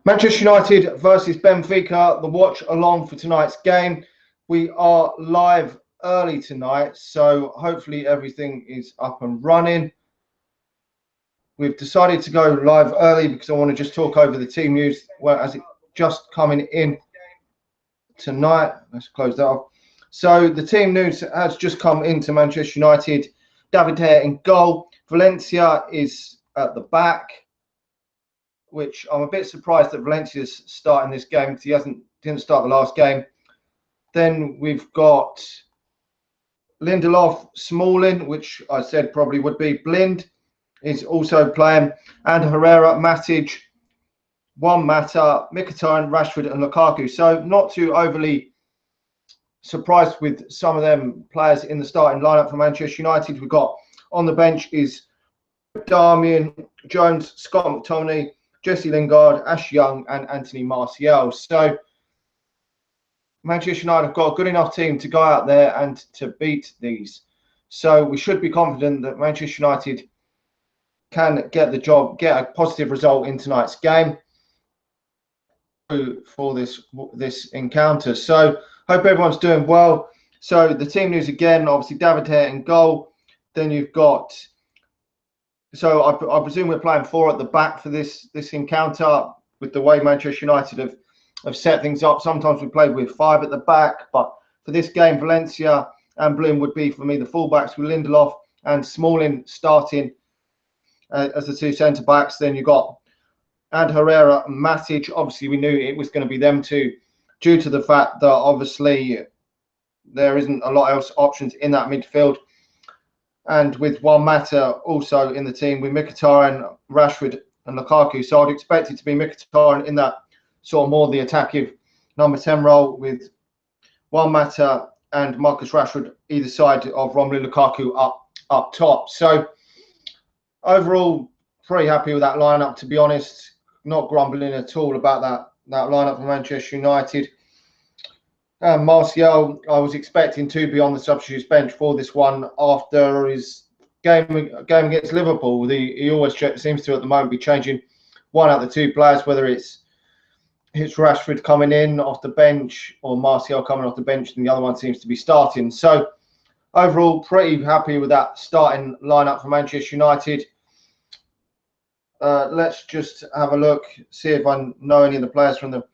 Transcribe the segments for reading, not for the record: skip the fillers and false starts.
Manchester United versus Benfica, the watch along for tonight's game. We are live early tonight, so hopefully everything is up and running. We've decided to go live early because I want to just talk over the team news as it's just coming in tonight. Let's close that off. So the team news has just come into Manchester United. David De Gea in goal. Valencia is at the back, which I'm a bit surprised that Valencia's starting this game because he didn't start the last game. Then we've got Lindelof, Smalling, which I said probably would be. Blind is also playing, and Herrera, Matic, Juan Mata, Mkhitaryan, Rashford, and Lukaku. So not too overly surprised with some of them players in the starting lineup for Manchester United. We've got on the bench is Darmian, Jones, Scott McTominay, Jesse Lingard, Ash Young, and Anthony Martial. So Manchester United have got a good enough team to go out there and to beat these. So we should be confident that Manchester United can get the job, get a positive result in tonight's game for this encounter. So hope everyone's doing well. So the team news again, obviously David De Gea in goal. Then you've got, so I presume we're playing 4 at the back for this encounter with the way Manchester United have set things up. Sometimes we played with 5 at the back, but for this game, Valencia and Bloom would be for me the fullbacks with Lindelof and Smalling starting as the 2 centre backs. Then you got and Herrera and Matic. Obviously, we knew it was going to be them two, due to the fact that obviously there isn't a lot else options in that midfield. And with Juan Mata also in the team with Mkhitaryan, Rashford, and Lukaku. So I'd expect it to be Mkhitaryan in that sort of more the attacking number 10 role with Juan Mata and Marcus Rashford either side of Romelu Lukaku up top. So overall, pretty happy with that lineup, to be honest. Not grumbling at all about that lineup for Manchester United. Martial, I was expecting to be on the substitutes bench for this one after his game against Liverpool. He always seems to at the moment be changing one out of the 2 players, whether it's Rashford coming in off the bench or Martial coming off the bench, and the other one seems to be starting. So overall, pretty happy with that starting lineup for Manchester United. Let's just have a look, see if I know any of the players from the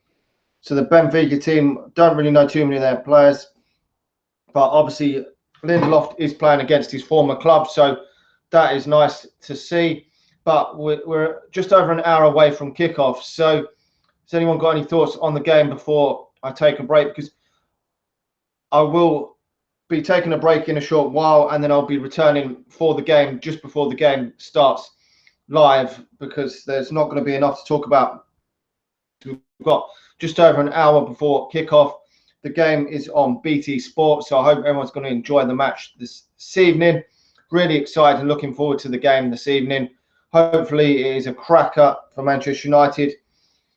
Benfica team. Don't really know too many of their players, but obviously Lindelof is playing against his former club, so that is nice to see. But we're just over an hour away from kickoff. So has anyone got any thoughts on the game before I take a break? Because I will be taking a break in a short while, and then I'll be returning for the game just before the game starts live, because there's not going to be enough to talk about. We've got just over an hour before kickoff. The game is on BT Sport, so I hope everyone's going to enjoy the match this evening. Really excited and looking forward to the game this evening. Hopefully it is a cracker for Manchester United.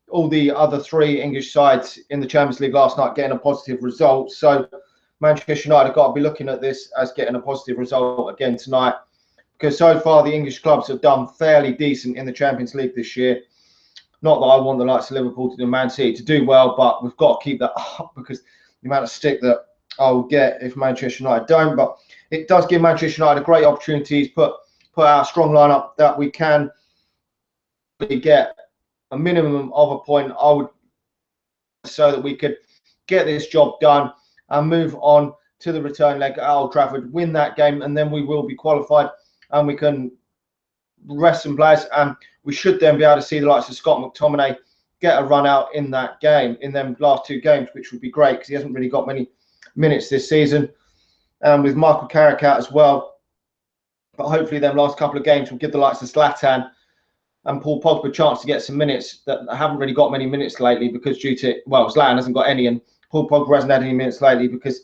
All the other 3 English sides in the Champions League last night getting a positive result. So Manchester United have got to be looking at this as getting a positive result again tonight, because so far the English clubs have done fairly decent in the Champions League this year. Not that I want the likes of Liverpool to do Man City to do well, but we've got to keep that up because the amount of stick that I'll get if Manchester United don't. But it does give Manchester United a great opportunity to put out a strong lineup that we can get a minimum of a point, I would, so that we could get this job done and move on to the return leg at Old Trafford, win that game, and then we will be qualified and we can rest some players, and we should then be able to see the likes of Scott McTominay get a run out in that game, in them last 2 games, which would be great because he hasn't really got many minutes this season. And with Michael Carrick out as well. But hopefully them last couple of games will give the likes of Zlatan and Paul Pogba a chance to get some minutes that haven't really got many minutes lately because Zlatan hasn't got any and Paul Pogba hasn't had any minutes lately because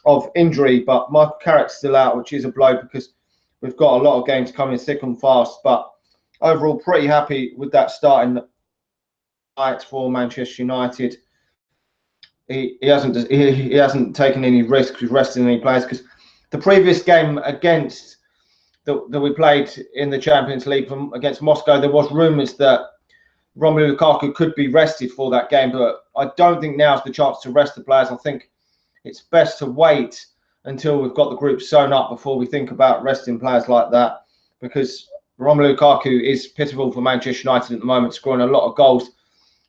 of injury. But Michael Carrick's still out, which is a blow because we've got a lot of games coming thick and fast. But overall, pretty happy with that starting night for Manchester United. He hasn't taken any risks with resting any players, because the previous game against that we played in the Champions League against Moscow, there was rumours that Romelu Lukaku could be rested for that game, but I don't think now's the chance to rest the players. I think it's best to wait until we've got the group sewn up before we think about resting players like that, because Romelu Lukaku is pitiful for Manchester United at the moment, scoring a lot of goals,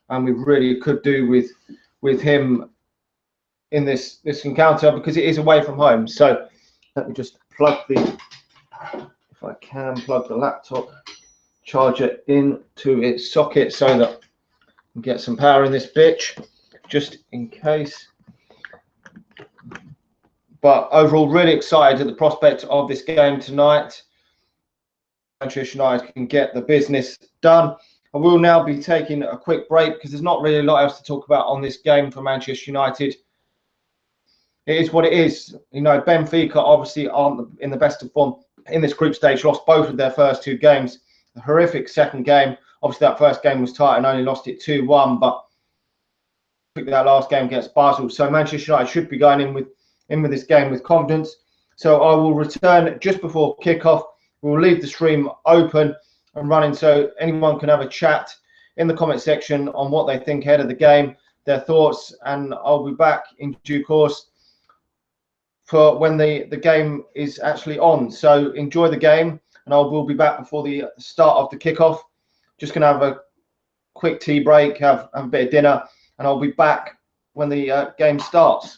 and we really could do with him in this encounter because it is away from home. So let me just plug if I can, plug the laptop charger into its socket so that I can get some power in this bitch, just in case. But overall, really excited at the prospect of this game tonight. Manchester United can get the business done. I will now be taking a quick break because there's not really a lot else to talk about on this game for Manchester United. It is what it is. You know, Benfica obviously aren't in the best of form in this group stage, lost both of their first two games. A horrific second game. Obviously, that first game was tight and only lost it 2-1, but that last game against Basel. So Manchester United should be going in with this game with confidence. So I will return just before kickoff. We'll leave the stream open and running so anyone can have a chat in the comment section on what they think ahead of the game, their thoughts, and I'll be back in due course for when the game is actually on. So enjoy the game, and I will be back before the start of the kickoff. Just going to have a quick tea break, have a bit of dinner, and I'll be back when the game starts.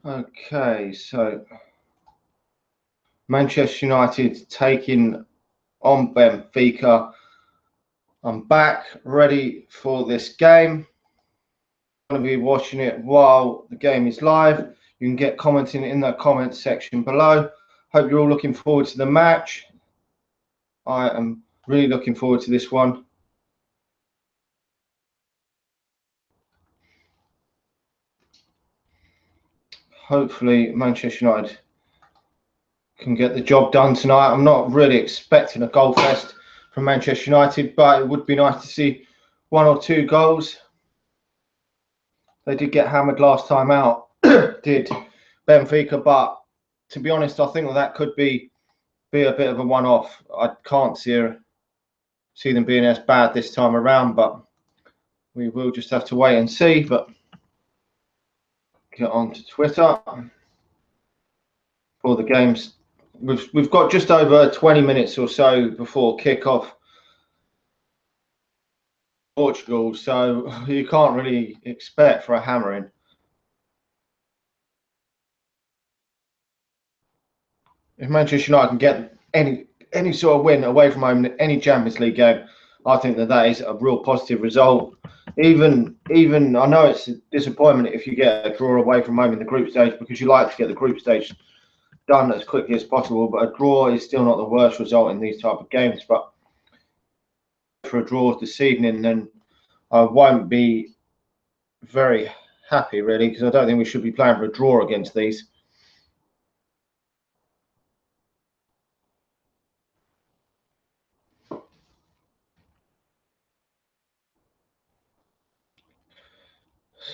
Okay, so Manchester United taking on Benfica. I'm back, ready for this game. I'm going to be watching it while the game is live. You can get commenting in the comment section below. Hope you're all looking forward to the match. I am really looking forward to this one. Hopefully Manchester United can get the job done tonight. I'm not really expecting a goal fest from Manchester United, but it would be nice to see 1 or 2 goals. They did get hammered last time out, did Benfica, but to be honest, I think that could be a bit of a one-off. I can't see them being as bad this time around, but we will just have to wait and see. But get on to Twitter for the games. We've got just over 20 minutes or so before kickoff Portugal, so you can't really expect for a hammering. If Manchester United can get any sort of win away from home in any Champions League game, I think that is a real positive result. Even I know it's a disappointment if you get a draw away from home in the group stage, because you like to get the group stage done as quickly as possible, but a draw is still not the worst result in these type of games. But for a draw this evening, then I won't be very happy, really, because I don't think we should be playing for a draw against these.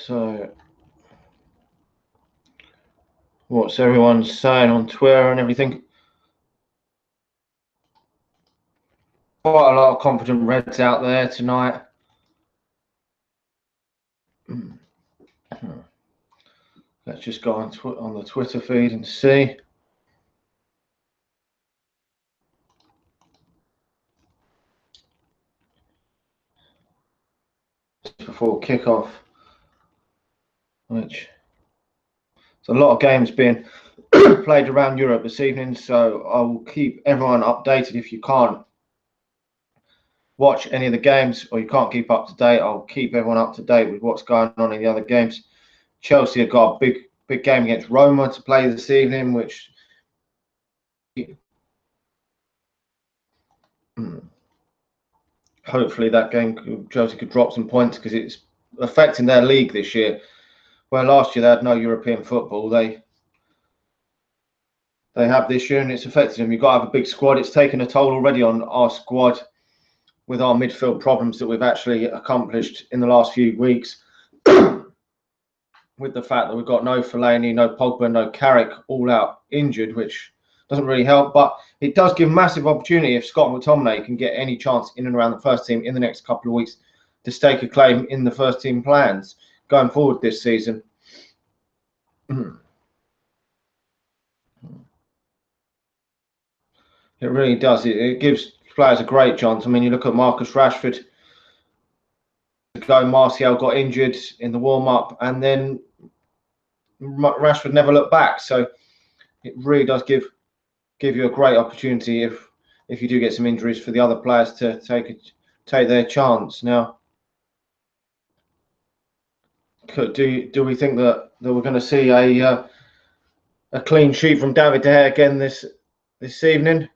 So what's everyone saying on Twitter and everything? Quite a lot of confident Reds out there tonight. Let's just go on the Twitter feed and see. Before kickoff, which there's a lot of games being played around Europe this evening, so I will keep everyone updated. If you can't watch any of the games or you can't keep up to date, I'll keep everyone up to date with what's going on in the other games. Chelsea have got a big game against Roma to play this evening, which hopefully that game Chelsea could drop some points, because it's affecting their league this year. Where last year they had no European football, they have this year, and it's affected them. You've got to have a big squad. It's taken a toll already on our squad with our midfield problems that we've actually accomplished in the last few weeks. With the fact that we've got no Fellaini, no Pogba, no Carrick, all out injured, which doesn't really help. But it does give massive opportunity if Scott McTominay can get any chance in and around the first team in the next couple of weeks to stake a claim in the first team plans going forward this season. It really does. It gives players a great chance. I mean, you look at Marcus Rashford. Martial got injured in the warm-up, and then Rashford never looked back. So it really does give you a great opportunity if you do get some injuries, for the other players to take their chance. Now, do we think that we're going to see a clean sheet from David De Gea again this evening?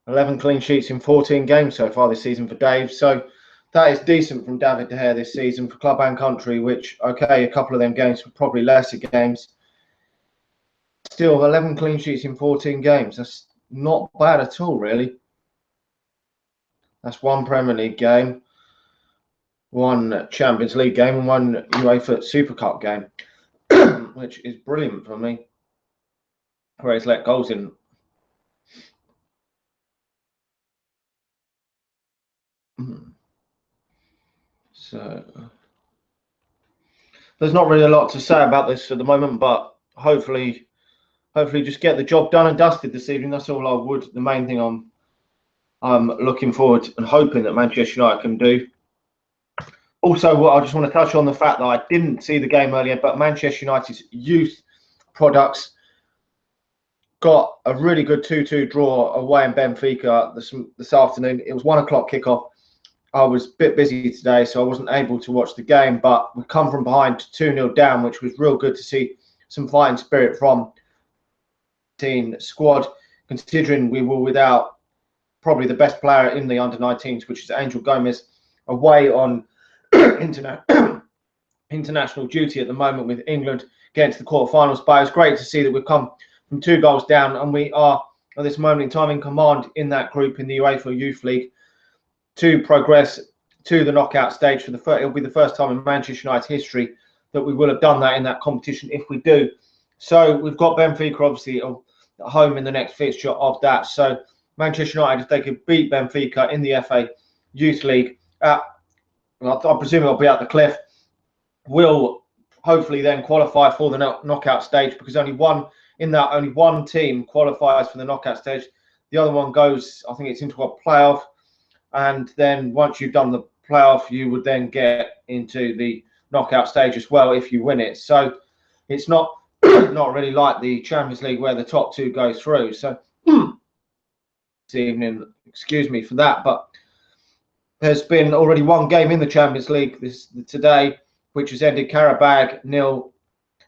11 clean sheets in 14 games so far this season for Dave. So that is decent from David De Gea this season for club and country, which, okay, a couple of them games were probably lesser games. Still, 11 clean sheets in 14 games. That's not bad at all, really. That's 1 Premier League game, 1 Champions League game, and 1 UEFA Super Cup game, which is brilliant for me, where he's let goals in. So there's not really a lot to say about this at the moment, but hopefully just get the job done and dusted this evening. That's all I would. The main thing I'm looking forward and hoping that Manchester United can do. Also, what I just want to touch on the fact that I didn't see the game earlier, but Manchester United's youth products got a really good 2-2 draw away in Benfica this afternoon. It was 1 o'clock kickoff. I was a bit busy today, so I wasn't able to watch the game, but we come from behind 2-0 down, which was real good to see some fighting spirit from the team squad, considering we were without probably the best player in the under-19s, which is Angel Gomez, away on international duty at the moment with England against the quarterfinals. But it's great to see that we've come from 2 goals down, and we are at this moment in time in command in that group in the UEFA Youth League to progress to the knockout stage. It'll be the first time in Manchester United history that we will have done that in that competition if we do. So we've got Benfica obviously at home in the next fixture of that. So Manchester United, if they could beat Benfica in the FA Youth League, I presume it'll be at the cliff, will hopefully then qualify for the knockout stage, because only one team qualifies for the knockout stage. The other one goes, I think it's into a playoff, and then once you've done the playoff, you would then get into the knockout stage as well if you win it. So it's not not really like the Champions League where the top 2 go through. So this evening, excuse me for that, but there's been already 1 game in the Champions League today, which has ended Karabag 0,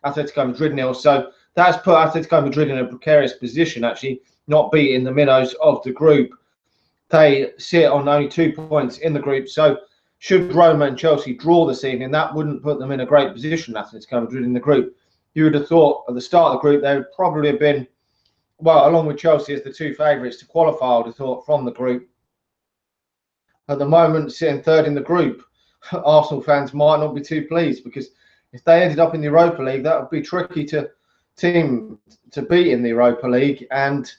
Atletico Madrid 0. So that's put Atletico Madrid in a precarious position, actually, not beating the minnows of the group. They sit on only 2 points in the group. So should Roma and Chelsea draw this evening, that wouldn't put them in a great position, Atletico Madrid, in the group. You would have thought at the start of the group they would probably have been, well, along with Chelsea as the 2 favourites to qualify, I would have thought, from the group. At the moment, sitting 3rd in the group, Arsenal fans might not be too pleased, because if they ended up in the Europa League, that would be tricky to team to beat in the Europa League, and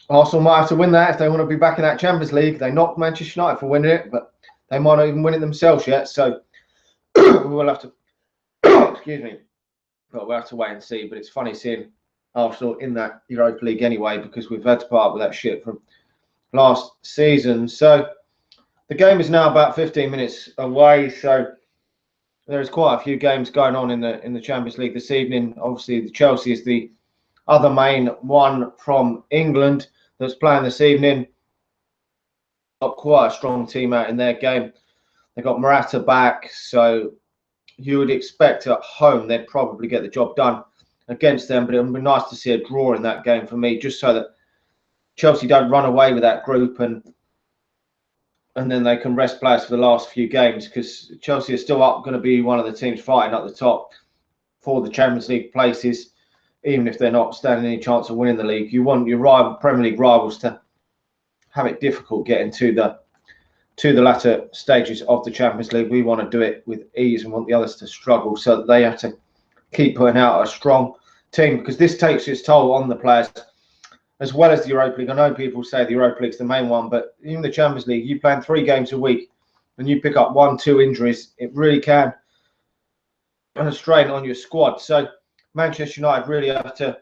Arsenal might have to win that if they want to be back in that Champions League. They knocked Manchester United for winning it, but they might not even win it themselves yet. So we will have to, excuse me, but we'll have to wait and see. But it's funny seeing Arsenal in that Europa League anyway, because we've had to part with that shit from last season. So the game is now about 15 minutes away. So there's quite a few games going on in the Champions League this evening. Obviously, the Chelsea is the other main one from England that's playing this evening. Got quite a strong team out in their game. They got Morata back, so you would expect at home they'd probably get the job done against them. But it would be nice to see a draw in that game for me, just so that Chelsea don't run away with that group, and then they can rest players for the last few games, because Chelsea is still going to be one of the teams fighting at the top for the Champions League places, even if they're not standing any chance of winning the league. You want your Premier League rivals to have it difficult getting to the latter stages of the Champions League. We want to do it with ease and want the others to struggle, so that they have to keep putting out a strong team, because this takes its toll on the players, as well as the Europa League. I know people say the Europa League's the main one, but even the Champions League, you playing 3 games a week and you pick up 1-2 injuries, it really can put a strain on your squad. So Manchester United really have to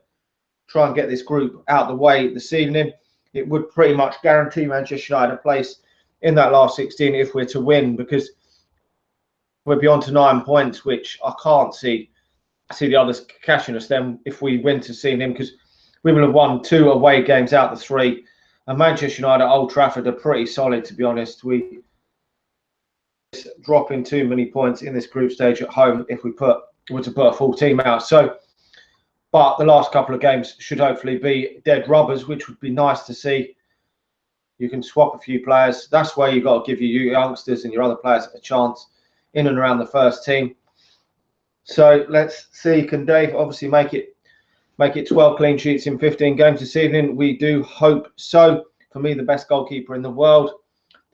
try and get this group out of the way this evening. It would pretty much guarantee Manchester United a place in that last 16 if we're to win, because we're beyond to 9 points, which I can't see the others cashing us then if we win this evening, because we will have won 2 away games out of the 3. And Manchester United at Old Trafford are pretty solid, to be honest. We dropping too many points in this group stage at home if we were to put a full team out. So, but the last couple of games should hopefully be dead rubbers, which would be nice to see. You can swap a few players. That's where you've got to give your youngsters and your other players a chance in and around the first team. So let's see, can Dave obviously make it 12 clean sheets in 15 games this evening? We do hope so. For me, the best goalkeeper in the world.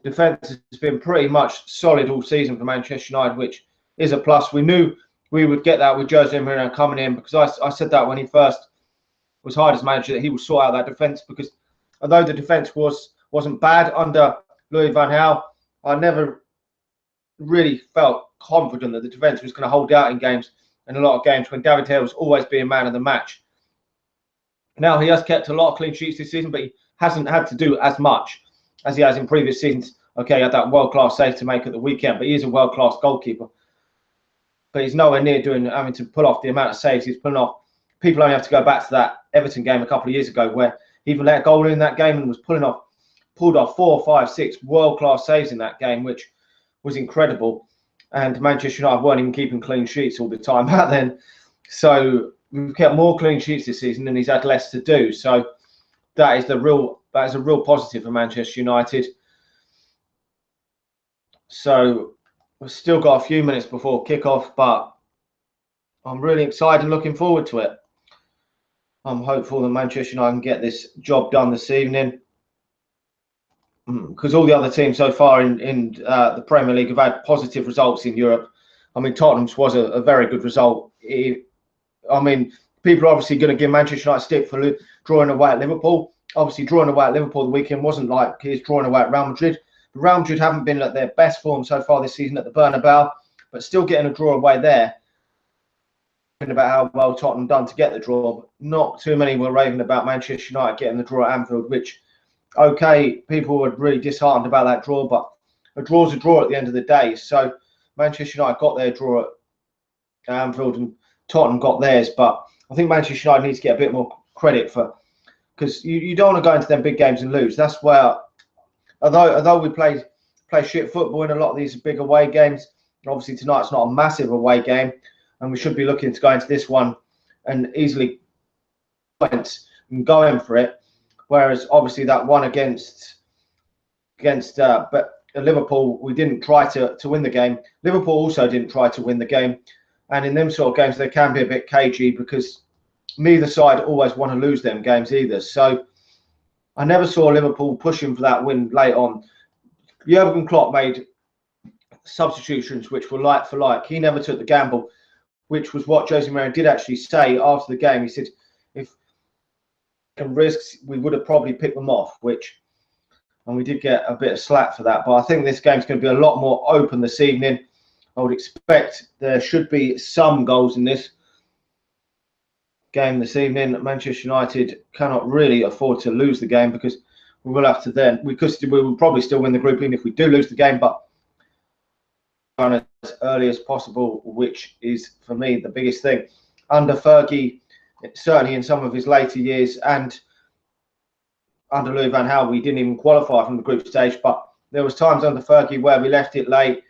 Defence has been pretty much solid all season for Manchester United, which is a plus. We knew we would get that with Jose Mourinho coming in, because I said that when he first was hired as manager, that he would sort out that defence, because although the defence wasn't bad under Louis van Gaal, I never really felt confident that the defence was going to hold out in games, in a lot of games when David Hare was always being man of the match. Now, he has kept a lot of clean sheets this season, but he hasn't had to do as much as he has in previous seasons. Okay, he had that world-class save to make at the weekend, but he is a world-class goalkeeper. But he's nowhere near having to pull off the amount of saves he's pulling off. People only have to go back to that Everton game a couple of years ago where he even let a goal in that game and was pulled off 4, 5, 6 world-class saves in that game, which was incredible. And Manchester United weren't even keeping clean sheets all the time back then. So we've kept more clean sheets this season and he's had less to do. So that is a real positive for Manchester United. So we've still got a few minutes before kickoff, but I'm really excited and looking forward to it. I'm hopeful that Manchester United can get this job done this evening, because all the other teams so far in the Premier League have had positive results in Europe. I mean, Tottenham's was a very good result. I mean, people are obviously going to give Manchester United stick for drawing away at Liverpool. Obviously, drawing away at Liverpool the weekend wasn't like his drawing away at Real Madrid. Real Madrid haven't been at their best form so far this season at the Bernabeu, but still getting a draw away there. About how well Tottenham done to get the draw, but not too many were raving about Manchester United getting the draw at Anfield, which, okay, people were really disheartened about that draw, but a draw's a draw at the end of the day. So Manchester United got their draw at Anfield and Tottenham got theirs, but I think Manchester United needs to get a bit more credit for, because you don't want to go into them big games and lose. That's where, although we play shit football in a lot of these big away games, obviously tonight's not a massive away game, and we should be looking to go into this one and easily points and going for it. Whereas obviously that one against Liverpool, we didn't try to win the game. Liverpool also didn't try to win the game, and in them sort of games they can be a bit cagey because neither side always want to lose them games either. So I never saw Liverpool pushing for that win late on. Jurgen Klopp made substitutions which were like for like. He never took the gamble, which was what Jose Mourinho did actually say after the game. He said, if risks, we would have probably picked them off, and we did get a bit of slack for that. But I think this game's going to be a lot more open this evening. I would expect there should be some goals in this game this evening. Manchester United cannot really afford to lose the game because we will have to we will probably still win the group even if we do lose the game, but as early as possible, which is for me the biggest thing. Under Fergie, certainly in some of his later years, and under Louis van Gaal, we didn't even qualify from the group stage, but there was times under Fergie where we left it late.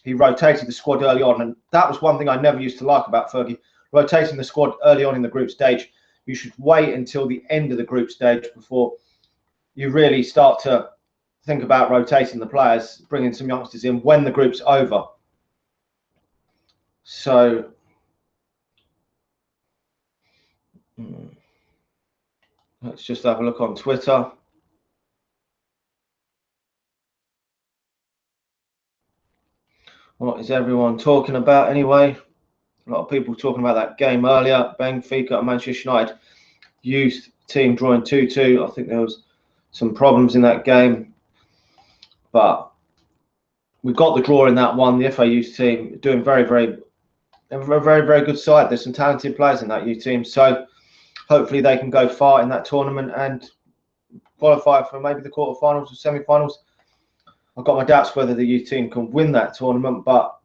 He rotated the squad early on, and that was one thing I never used to like about Fergie, rotating the squad early on in the group stage. You should wait until the end of the group stage before you really start to think about rotating the players, bringing some youngsters in when the group's over. So let's just have a look on Twitter. What is everyone talking about anyway? A lot of people talking about that game earlier. Benfica and Manchester United youth team drawing 2-2. I think there was some problems in that game, but we got the draw in that one. The FA youth team doing very good side. There's some talented players in that youth team, so hopefully they can go far in that tournament and qualify for maybe the quarterfinals or semi-finals. I've got my doubts whether the youth team can win that tournament, but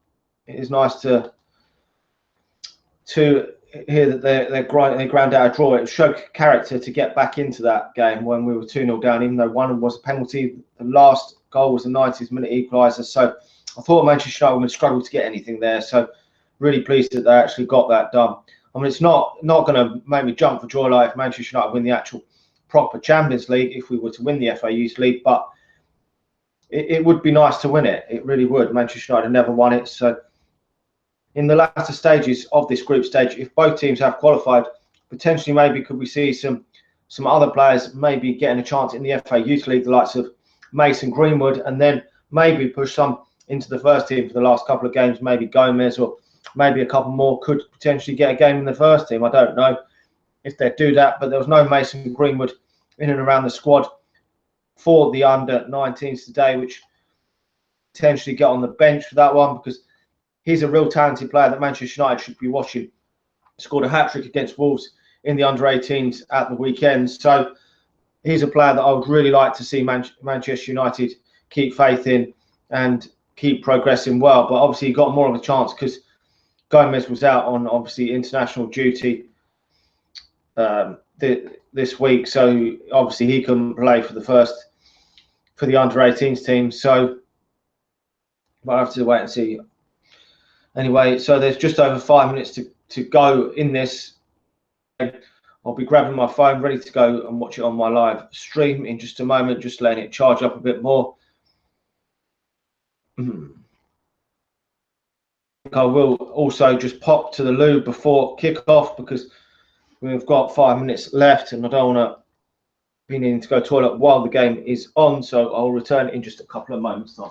it is nice to hear that they ground out a draw. It showed character to get back into that game when we were 2-0 down, even though one was a penalty. The last goal was a 90th minute equaliser. So I thought Manchester United would struggle to get anything there. So really pleased that they actually got that done. I mean, it's not going to make me jump for joy like if Manchester United win the actual proper Champions League if we were to win the FA Youth League, but it would be nice to win it. It really would. Manchester United never won it. So in the latter stages of this group stage, if both teams have qualified, potentially maybe could we see some other players maybe getting a chance in the FA Youth League, the likes of Mason Greenwood, and then maybe push some into the first team for the last couple of games. Maybe Gomez or maybe a couple more could potentially get a game in the first team. I don't know if they'd do that, but there was no Mason Greenwood in and around the squad for the under-19s today, which potentially get on the bench for that one because he's a real talented player that Manchester United should be watching. Scored a hat-trick against Wolves in the under-18s at the weekend. So he's a player that I would really like to see Manchester United keep faith in and keep progressing well. But obviously, he got more of a chance because Gomez was out on obviously international duty this week, so obviously he couldn't play for the under-18s team. So we'll have to wait and see. Anyway, so there's just over 5 minutes to go in this. I'll be grabbing my phone, ready to go and watch it on my live stream in just a moment, just letting it charge up a bit more. I will also just pop to the loo before kick-off because we've got 5 minutes left and I don't want to be needing to go to the toilet while the game is on, so I'll return in just a couple of moments time.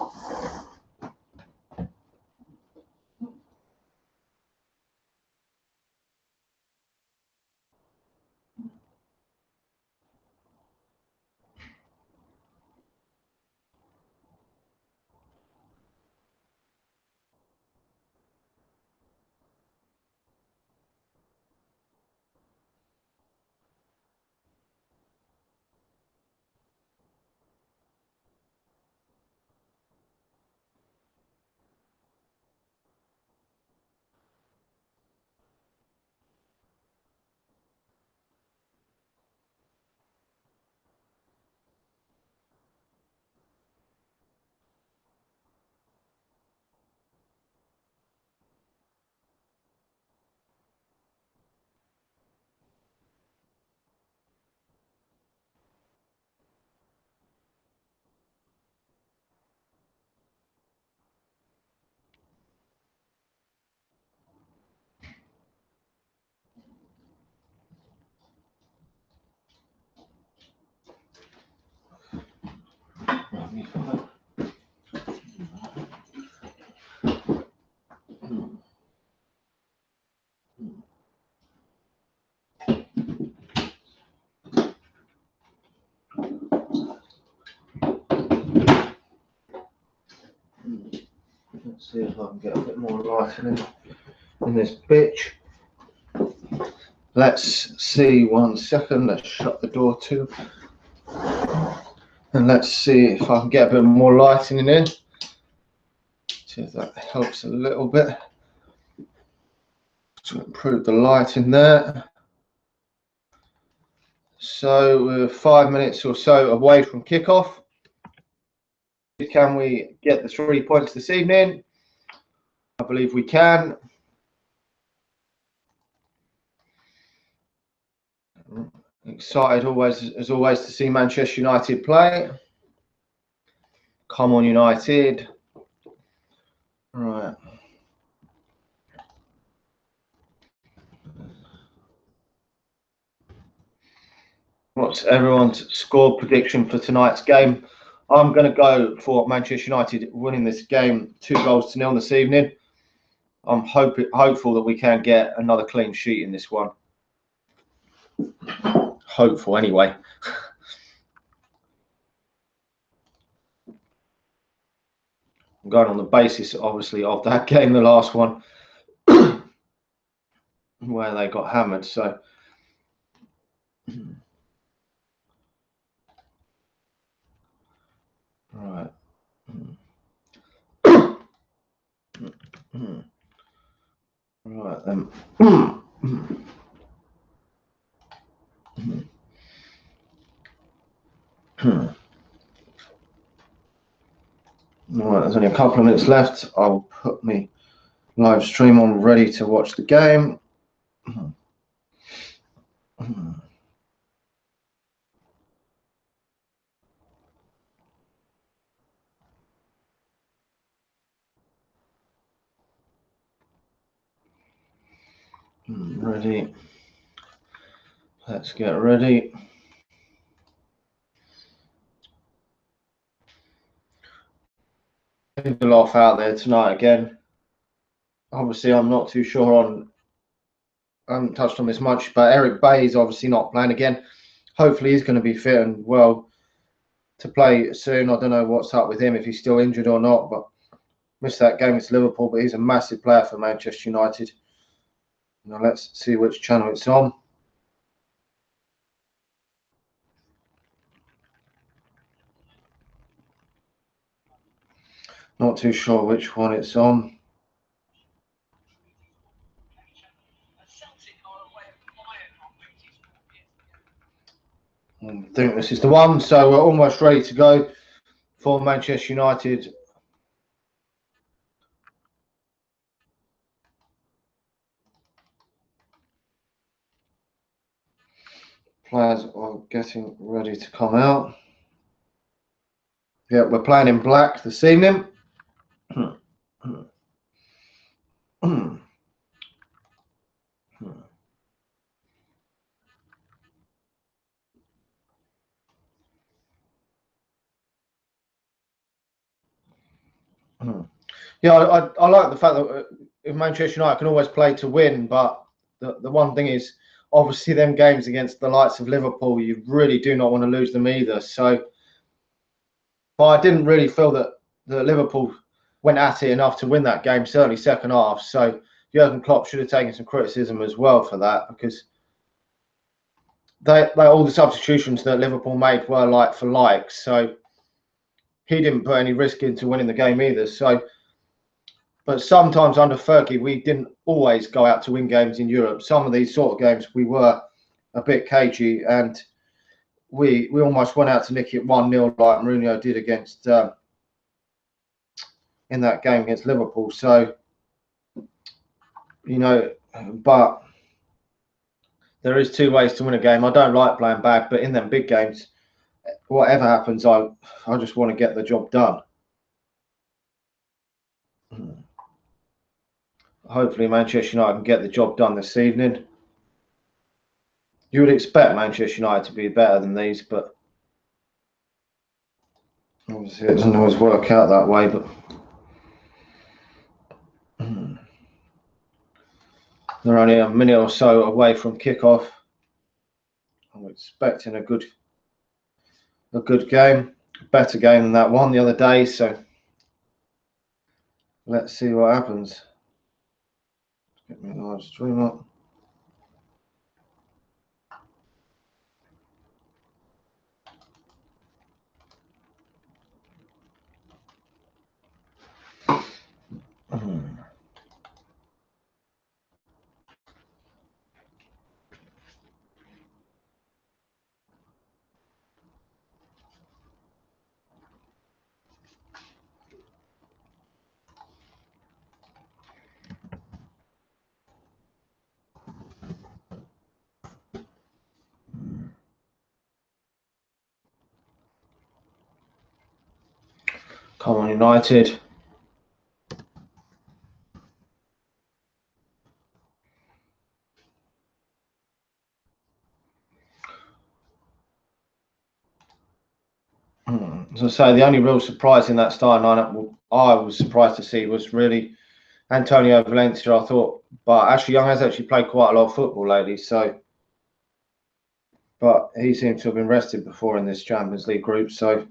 Let's see if I can get a bit more light in this bitch. Let's see, 1 second. Let's shut the door too. And let's see if I can get a bit more lighting in here. See if that helps a little bit to improve the light in there. So we're 5 minutes or so away from kickoff. Can we get the 3 points this evening? I believe we can. Excited as always to see Manchester United play. Come on, United. Right. What's everyone's score prediction for tonight's game? I'm going to go for Manchester United winning this game 2-0 this evening. I'm hopeful that we can get another clean sheet in this one. Hopeful, anyway. I'm going on the basis, obviously, of that game, the last one, where they got hammered. So, right. Right then. Right, there's only a couple of minutes left. I'll put my live stream on, ready to watch the game. Ready. Let's get ready. Lindelof out there tonight again. Obviously, I'm not too sure on. I haven't touched on this much, but Eric Bailly is obviously not playing again. Hopefully, he's going to be fit and well to play soon. I don't know what's up with him, if he's still injured or not, but missed that game against Liverpool. But he's a massive player for Manchester United. Now let's see which channel it's on. Not too sure which one it's on. I think this is the one, so we're almost ready to go for Manchester United. Players are getting ready to come out. Yeah, we're playing in black this evening. Yeah, I like the fact that Manchester United can always play to win, but the one thing is, obviously, them games against the likes of Liverpool, you really do not want to lose them either. So, but I didn't really feel that Liverpool went at it enough to win that game, certainly second half. So Jurgen Klopp should have taken some criticism as well for that, because they all the substitutions that Liverpool made were like for like. So he didn't put any risk into winning the game either. So, but sometimes under Fergie, we didn't always go out to win games in Europe. Some of these sort of games we were a bit cagey, and we almost went out to nick it 1-0 like Mourinho did against in that game against Liverpool. So, you know, but there is two ways to win a game. I don't like playing bad, but in them big games, whatever happens, I just want to get the job done. Hopefully Manchester United can get the job done this evening. You would expect Manchester United to be better than these, but obviously it doesn't always work out that way. But they're only a minute or so away from kickoff. I'm expecting a good game, a better game than that one the other day. So let's see what happens. Get me the live stream up. Come on, United. As I say, the only real surprise in that starting lineup I was surprised to see was really Antonio Valencia, I thought. But Ashley Young has actually played quite a lot of football lately, so. But he seems to have been rested before in this Champions League group, so.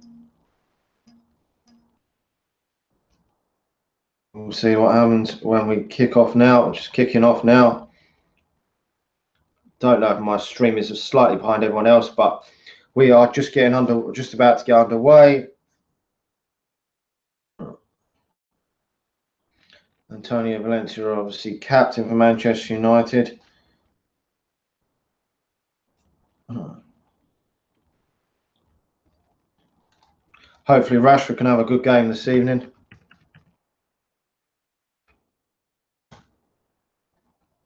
We'll see what happens when we kick off now. We're just kicking off now. Don't know if my stream is slightly behind everyone else, but we are just about to get underway. Antonio Valencia, obviously captain for Manchester United. Hopefully Rashford can have a good game this evening.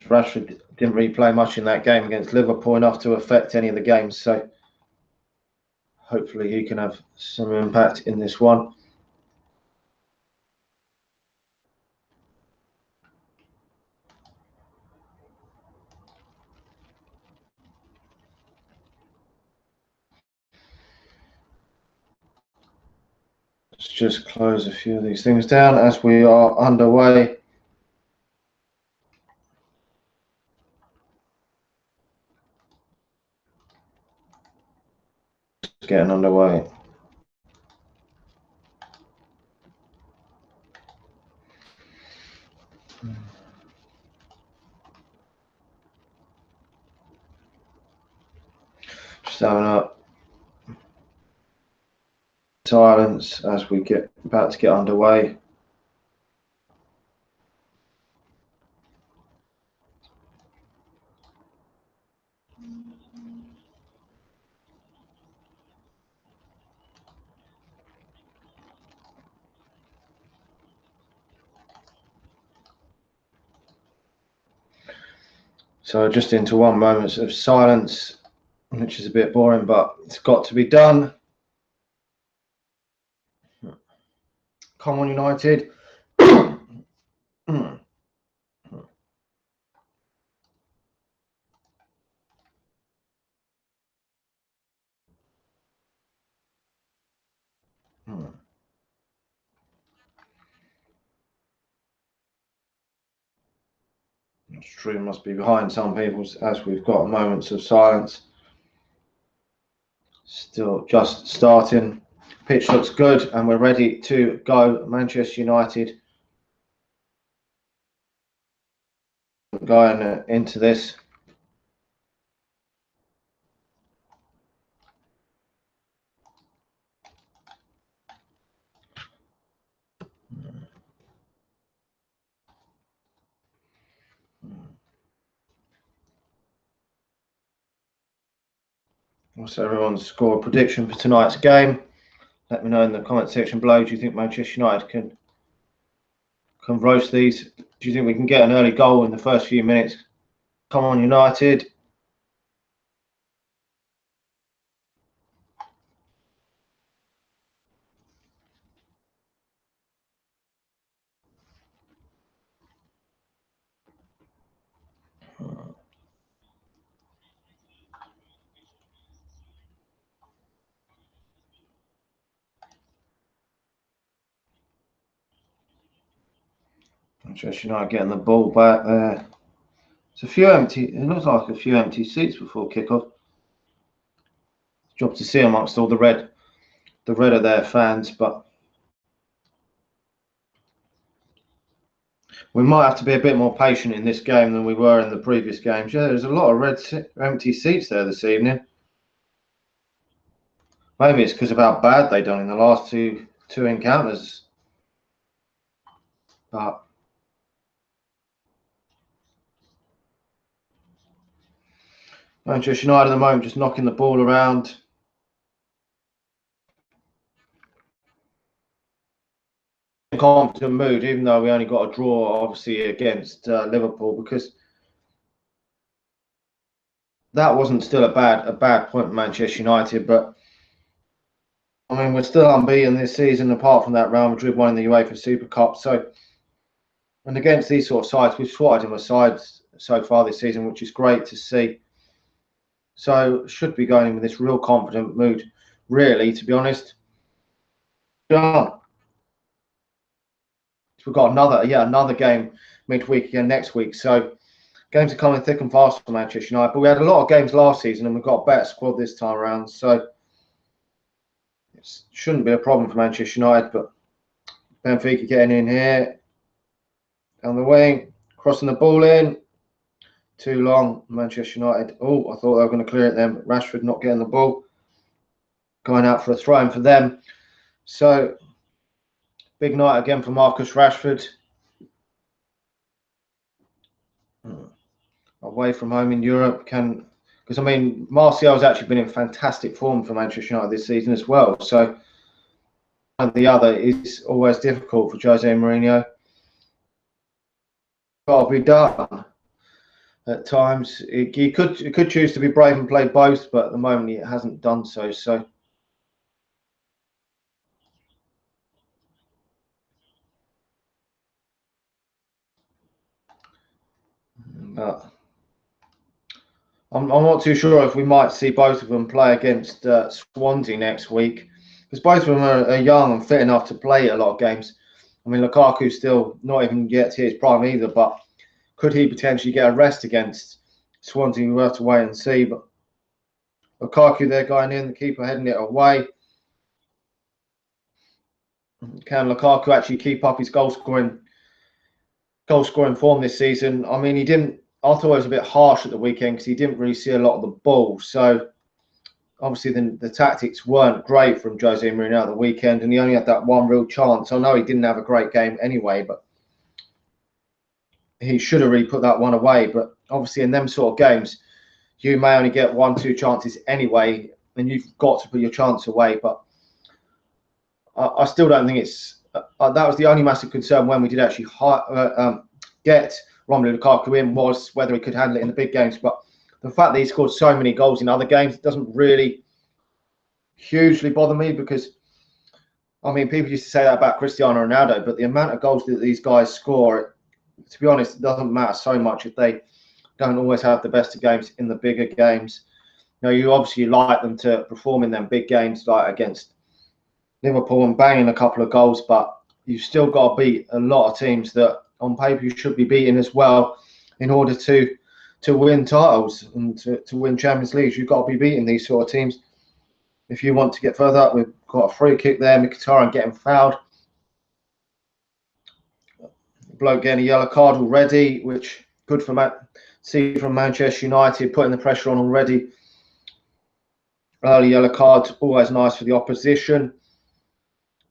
Rashford didn't really play much in that game against Liverpool, enough to affect any of the games, so hopefully he can have some impact in this one. Let's just close a few of these things down as we are underway. Just getting underway. Just having a silence as we get about to get underway. So just into 1 moment of silence, which is a bit boring, but it's got to be done. Come on, United. The stream must be behind some people's as we've got moments of silence. Still just starting. Pitch looks good and we're ready to go. Manchester United going into this. What's everyone's score prediction for tonight's game? Let me know in the comment section below. Do you think Manchester United can roast these? Do you think we can get an early goal in the first few minutes? Come on, United. Manchester United getting the ball back there. It's a few empty. It looks like a few empty seats before kickoff. Job to see amongst all the red of their fans, but we might have to be a bit more patient in this game than we were in the previous games. Yeah, there's a lot of empty seats there this evening. Maybe it's because of how bad they done in the last two encounters, but Manchester United at the moment just knocking the ball around. Confident mood, even though we only got a draw, obviously, against Liverpool, because that wasn't still a bad point for Manchester United. But I mean, we're still unbeaten this season, apart from that Real Madrid one in the UEFA Super Cup. So, and against these sort of sides, we've swatted them aside so far this season, which is great to see. So, should be going in with this real confident mood, really, to be honest. Yeah. We've got another game midweek again next week. So games are coming thick and fast for Manchester United. But we had a lot of games last season and we've got a better squad this time around. So it shouldn't be a problem for Manchester United. But Benfica getting in here. Down the wing. Crossing the ball in. Too long. Manchester United. Oh, I thought they were going to clear it then. But Rashford not getting the ball. Going out for a throw-in for them. So big night again for Marcus Rashford. Away from home in Europe, because I mean Martial's actually been in fantastic form for Manchester United this season as well. So one or the other is always difficult for Jose Mourinho. Got to be done at times. He could choose to be brave and play both, but at the moment he hasn't done so. So. But I'm not too sure if we might see both of them play against Swansea next week, because both of them are young and fit enough to play a lot of games. I mean, Lukaku's still not even yet to his prime either, but could he potentially get a rest against Swansea? We'll have to wait and see. But Lukaku, they're going in, the keeper heading it away. Can Lukaku actually keep up his goal scoring form this season? I mean, he didn't. I thought it was a bit harsh at the weekend because he didn't really see a lot of the ball. So obviously the tactics weren't great from Jose Mourinho at the weekend, and he only had that one real chance. I know he didn't have a great game anyway, but he should have really put that one away. But obviously in them sort of games, you may only get 1-2 chances anyway, and you've got to put your chance away. But I still don't think it's that was the only massive concern when we did actually get Romelu Lukaku in was whether he could handle it in the big games. But the fact that he scored so many goals in other games doesn't really hugely bother me, because I mean, people used to say that about Cristiano Ronaldo, but the amount of goals that these guys score, to be honest, it doesn't matter so much if they don't always have the best of games in the bigger games. You know, you obviously like them to perform in them big games, like against Liverpool and banging a couple of goals, but you've still got to beat a lot of teams that on paper you should be beating as well in order to win titles and to win Champions Leagues. You've got to be beating these sort of teams if you want to get further up. We've got a free kick there, Mkhitaryan getting fouled. Bloke getting a yellow card already, which good for from Manchester United, putting the pressure on already. Early yellow cards, always nice for the opposition.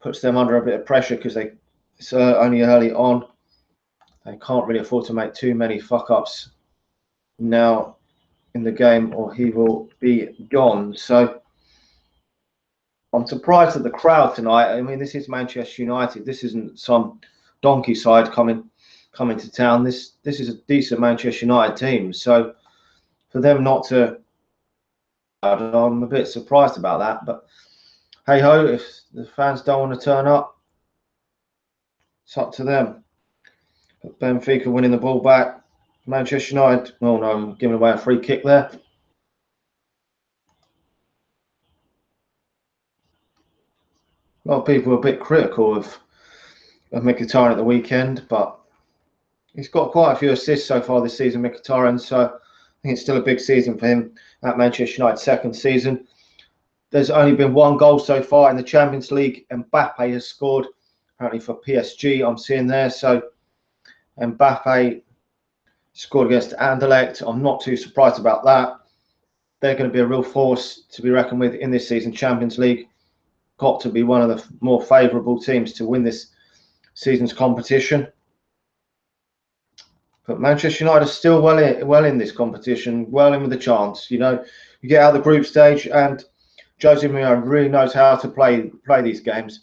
Puts them under a bit of pressure because it's only early on. They can't really afford to make too many fuck-ups now in the game, or he will be gone. So I'm surprised at the crowd tonight. I mean, this is Manchester United. This isn't some donkey side coming to town. This is a decent Manchester United team. So for them not to, I'm a bit surprised about that. But hey ho, if the fans don't want to turn up, it's up to them. But Benfica winning the ball back. Manchester United, oh no, giving away a free kick there. A lot of people are a bit critical of Mkhitaryan at the weekend, but he's got quite a few assists so far this season, Mkhitaryan, so I think it's still a big season for him at Manchester United's second season. There's only been one goal so far in the Champions League. Mbappe has scored, apparently for PSG, I'm seeing there. So Mbappe scored against Anderlecht. I'm not too surprised about that. They're going to be a real force to be reckoned with in this season. Champions League got to be one of the more favourable teams to win this season's competition. But Manchester United are still well in this competition, well in with a chance. You know, you get out of the group stage, and Jose Mourinho really knows how to play these games.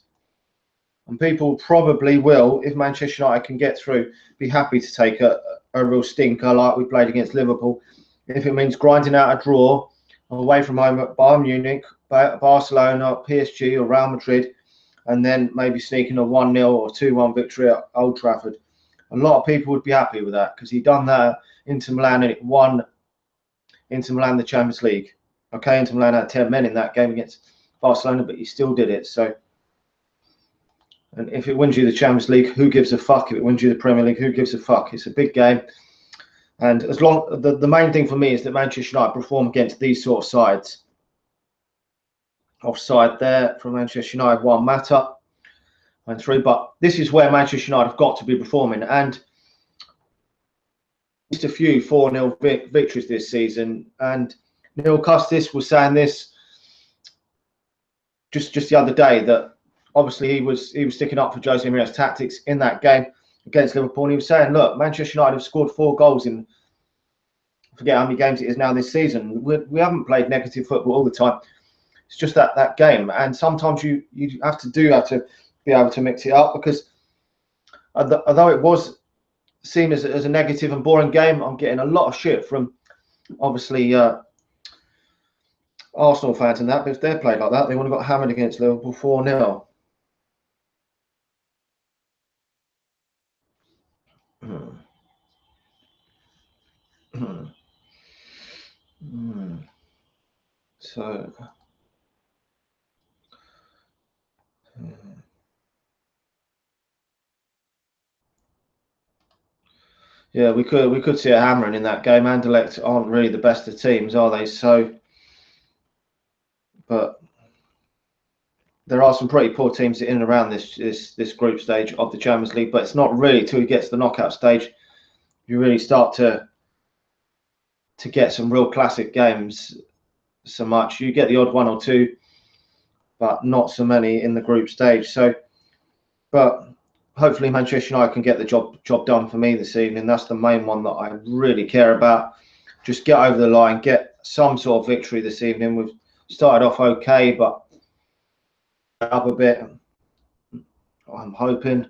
And people probably will, if Manchester United can get through, be happy to take a real stinker like we played against Liverpool. If it means grinding out a draw away from home at Bayern Munich, Barcelona, PSG or Real Madrid, and then maybe sneaking a 1-0 or 2-1 victory at Old Trafford. A lot of people would be happy with that, because he done that Inter Milan and it won Inter Milan the Champions League. Okay, Inter Milan had 10 men in that game against Barcelona, but he still did it. So, and if it wins you the Champions League, who gives a fuck? If it wins you the Premier League, who gives a fuck? It's a big game. And as long, the main thing for me is that Manchester United perform against these sort of sides. Offside there from Manchester United, 1 matter. And 3, but this is where Manchester United have got to be performing. And just a few 4-0 victories this season. And Neil Custis was saying this just the other day, that obviously he was sticking up for Jose Mourinho's tactics in that game against Liverpool. And he was saying, look, Manchester United have scored 4 goals in, I forget how many games it is now this season. We haven't played negative football all the time. It's just that game. And sometimes you have to be able to mix it up, because although it was seen as a negative and boring game, I'm getting a lot of shit from obviously Arsenal fans and that. But if they're played like that, they would have got hammered against Liverpool 4-0. So yeah, we could see a hammering in that game. Anderlecht aren't really the best of teams, are they? So, but there are some pretty poor teams in and around this group stage of the Champions League. But it's not really till you get to the knockout stage you really start to get some real classic games. So much you get the odd 1 or 2, but not so many in the group stage. So, but hopefully Manchester United can get the job done for me this evening. That's the main one that I really care about. Just get over the line, get some sort of victory this evening. We've started off okay, but up a bit. I'm hoping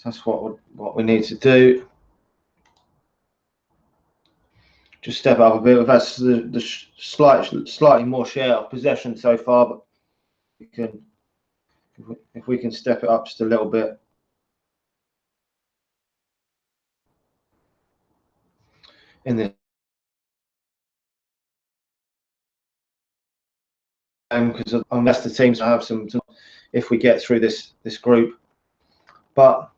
that's what we need to do. just step up a bit. That's the slightly more share of possession so far, but we can, if we can step it up just a little bit. In this because unless the teams have some, if we get through this group, but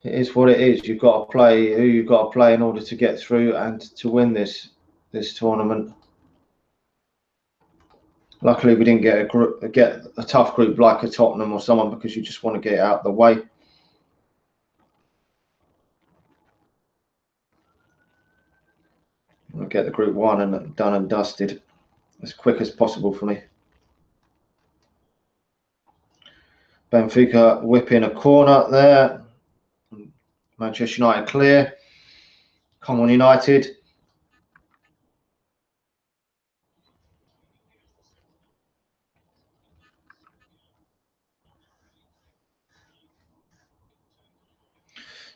it is what it is. You've got to play who you've got to play in order to get through and to win this tournament. Luckily, we didn't get a tough group like a Tottenham or someone, because you just want to get it out of the way. I'll get the group one and done and dusted as quick as possible for me. Benfica whipping a corner there. Manchester United clear. Come on, United.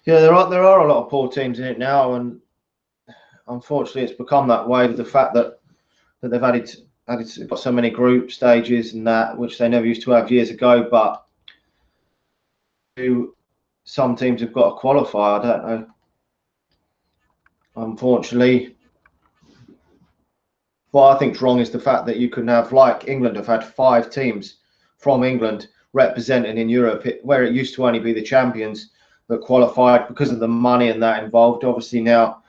Yeah, there are a lot of poor teams in it now, and unfortunately, it's become that way with the fact that they've got so many group stages and that, which they never used to have years ago. But some teams have got to qualify. I don't know. Unfortunately, what I think is wrong is the fact that you can have, like England have had 5 teams from England representing in Europe, where it used to only be the champions that qualified because of the money and that involved. Obviously now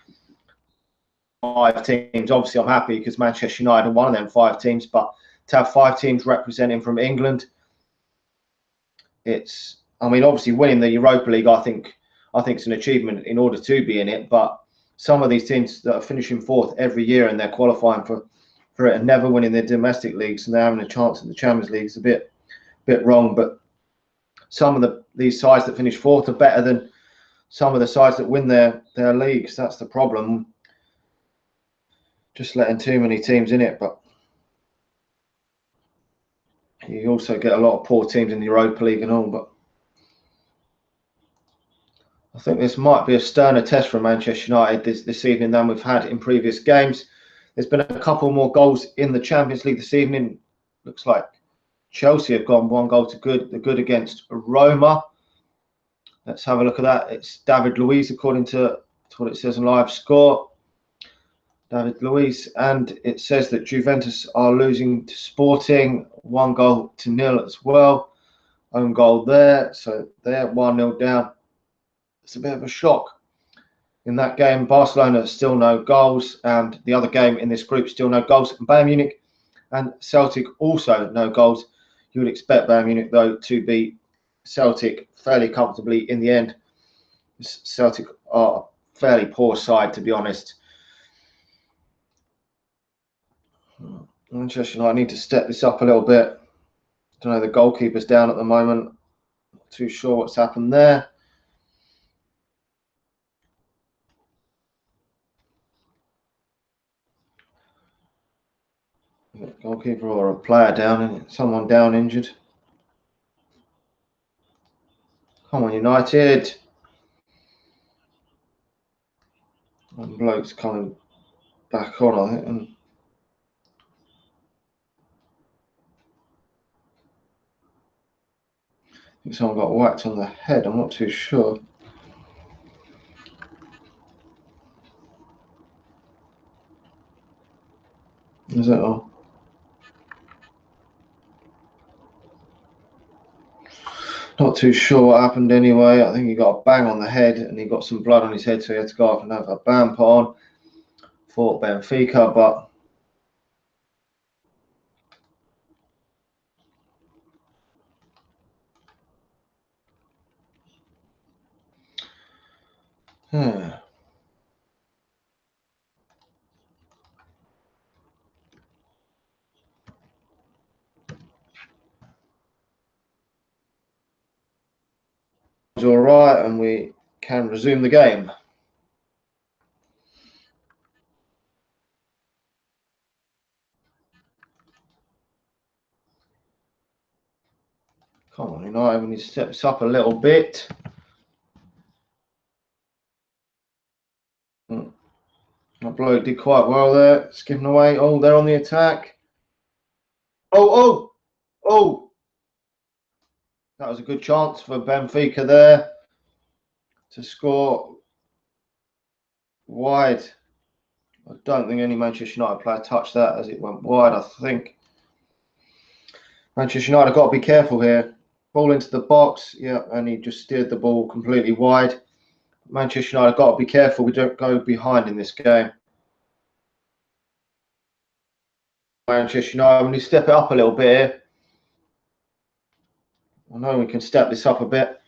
5 teams. Obviously I'm happy because Manchester United are one of them 5 teams, but to have 5 teams representing from England, I mean, obviously winning the Europa League, I think it's an achievement in order to be in it. But some of these teams that are finishing 4th every year and they're qualifying for it and never winning their domestic leagues and they're having a chance at the Champions League is a bit wrong. But some of these sides that finish 4th are better than some of the sides that win their leagues. That's the problem. Just letting too many teams in it. But you also get a lot of poor teams in the Europa League and all. But I think this might be a sterner test for Manchester United this evening than we've had in previous games. There's been a couple more goals in the Champions League this evening. Looks like Chelsea have gone 1 goal to good. They're good against Roma. Let's have a look at that. It's David Luiz, according to what it says on Live Score. David Luiz, and it says that Juventus are losing to Sporting 1-0 as well. Own goal there, so they're 1-0 down. It's a bit of a shock in that game. Barcelona still no goals, and the other game in this group still no goals. And Bayern Munich and Celtic also no goals. You would expect Bayern Munich though to beat Celtic fairly comfortably in the end. Celtic are a fairly poor side, to be honest. Manchester United need to step this up a little bit. Don't know, the goalkeeper's down at the moment. Not too sure what's happened there. Goalkeeper or a player down, someone down injured. Come on, United. One bloke's coming back on, I think. And I think someone got whacked on the head. I'm not too sure. Is that all? Not too sure what happened anyway. I think he got a bang on the head and he got some blood on his head, so he had to go off and have a band put on for Benfica. But it's all right, and we can resume the game. Come on, United, we need to step this up a little bit. Bloke did quite well there. It's given away. Oh, they're on the attack. Oh. That was a good chance for Benfica there to score wide. I don't think any Manchester United player touched that as it went wide. I think Manchester United have got to be careful here. Ball into the box. Yeah, and he just steered the ball completely wide. Manchester United have got to be careful. We don't go behind in this game. Manchester United, we need to step it up a little bit here. I know we can step this up a bit.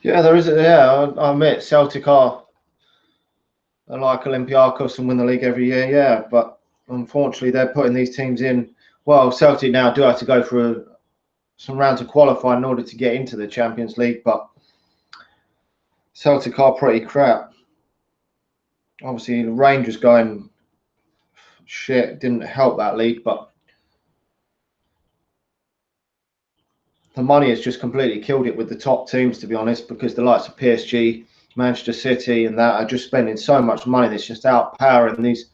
Yeah, there is. Yeah, I admit Celtic are like Olympiacos and win the league every year. Yeah, but unfortunately, they're putting these teams in. Well, Celtic now do have to go through some rounds of qualifying in order to get into the Champions League, but Celtic are pretty crap. Obviously, the Rangers going shit didn't help that league, but the money has just completely killed it with the top teams, to be honest, because the likes of PSG, Manchester City and that are just spending so much money. That's just outpowering these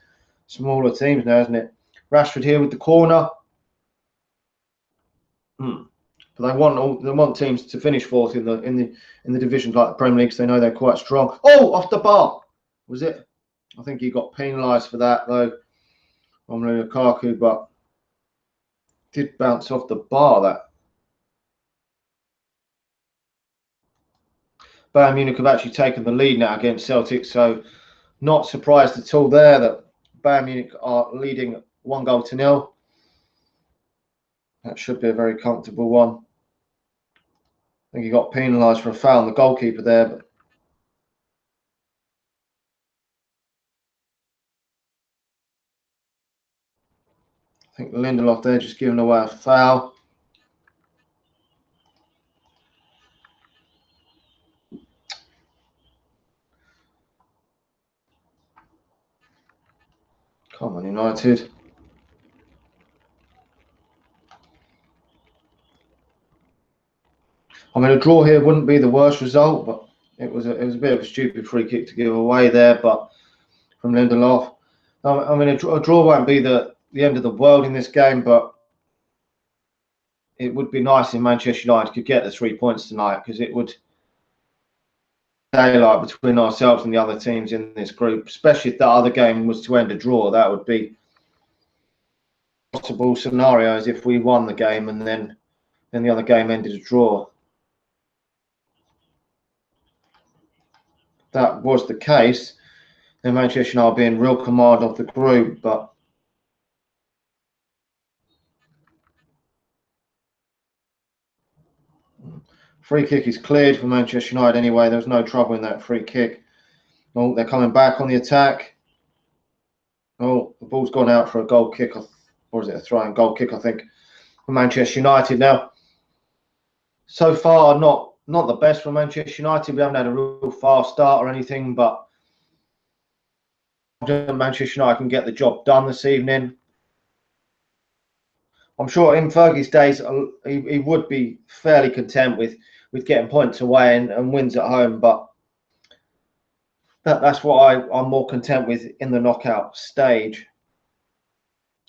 smaller teams now, isn't it? Rashford here with the corner. But they want teams to finish fourth in the divisions like the Premier League, so they know they're quite strong. Oh, off the bar. Was it? I think he got penalised for that though. Romelu Lukaku, but did bounce off the bar that. Bayern Munich have actually taken the lead now against Celtic, so not surprised at all there that Bayern Munich are leading 1-0. That should be a very comfortable one. I think he got penalised for a foul on the goalkeeper there, but I think Lindelof there just giving away a foul. Come on, United. I mean, a draw here wouldn't be the worst result, but it was a bit of a stupid free kick to give away there. But from Lindelof, I mean, a draw won't be the end of the world in this game, but it would be nice if Manchester United could get the 3 points tonight, because it would daylight between ourselves and the other teams in this group. Especially if that other game was to end a draw, that would be possible scenarios if we won the game and then the other game ended a draw. That was the case, then Manchester United be in real command of the group, but free kick is cleared for Manchester United anyway. There was no trouble in that free kick. Oh, they're coming back on the attack. Oh, the ball's gone out for a goal kick, or is it a throw-in goal kick, I think, for Manchester United now. So far, not the best for Manchester United. We haven't had a real fast start or anything, but Manchester United can get the job done this evening. I'm sure in Fergie's days, he would be fairly content with getting points away and wins at home, but that's what I'm more content with in the knockout stage.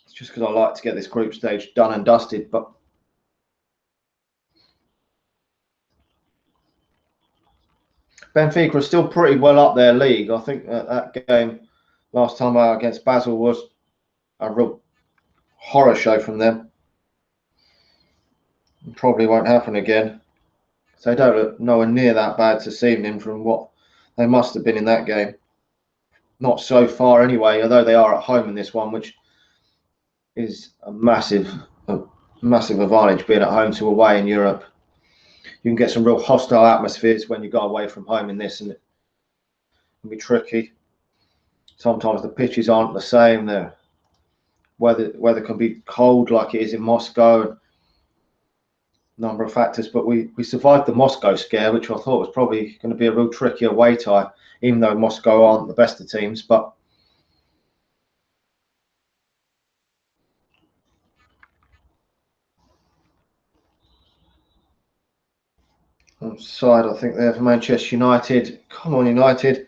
It's just because I like to get this group stage done and dusted, but Benfica are still pretty well up their league. I think that game last time out against Basel was a real horror show from them. It probably won't happen again. So they don't look nowhere near that bad this evening from what they must have been in that game. Not so far anyway, although they are at home in this one, which is a massive advantage being at home to away in Europe. You can get some real hostile atmospheres when you go away from home in this, and it can be tricky. Sometimes the pitches aren't the same. The weather can be cold like it is in Moscow. Number of factors, but we survived the Moscow scare, which I thought was probably going to be a real tricky away tie, even though Moscow aren't the best of teams. But side, I think, there for Manchester United. Come on, United.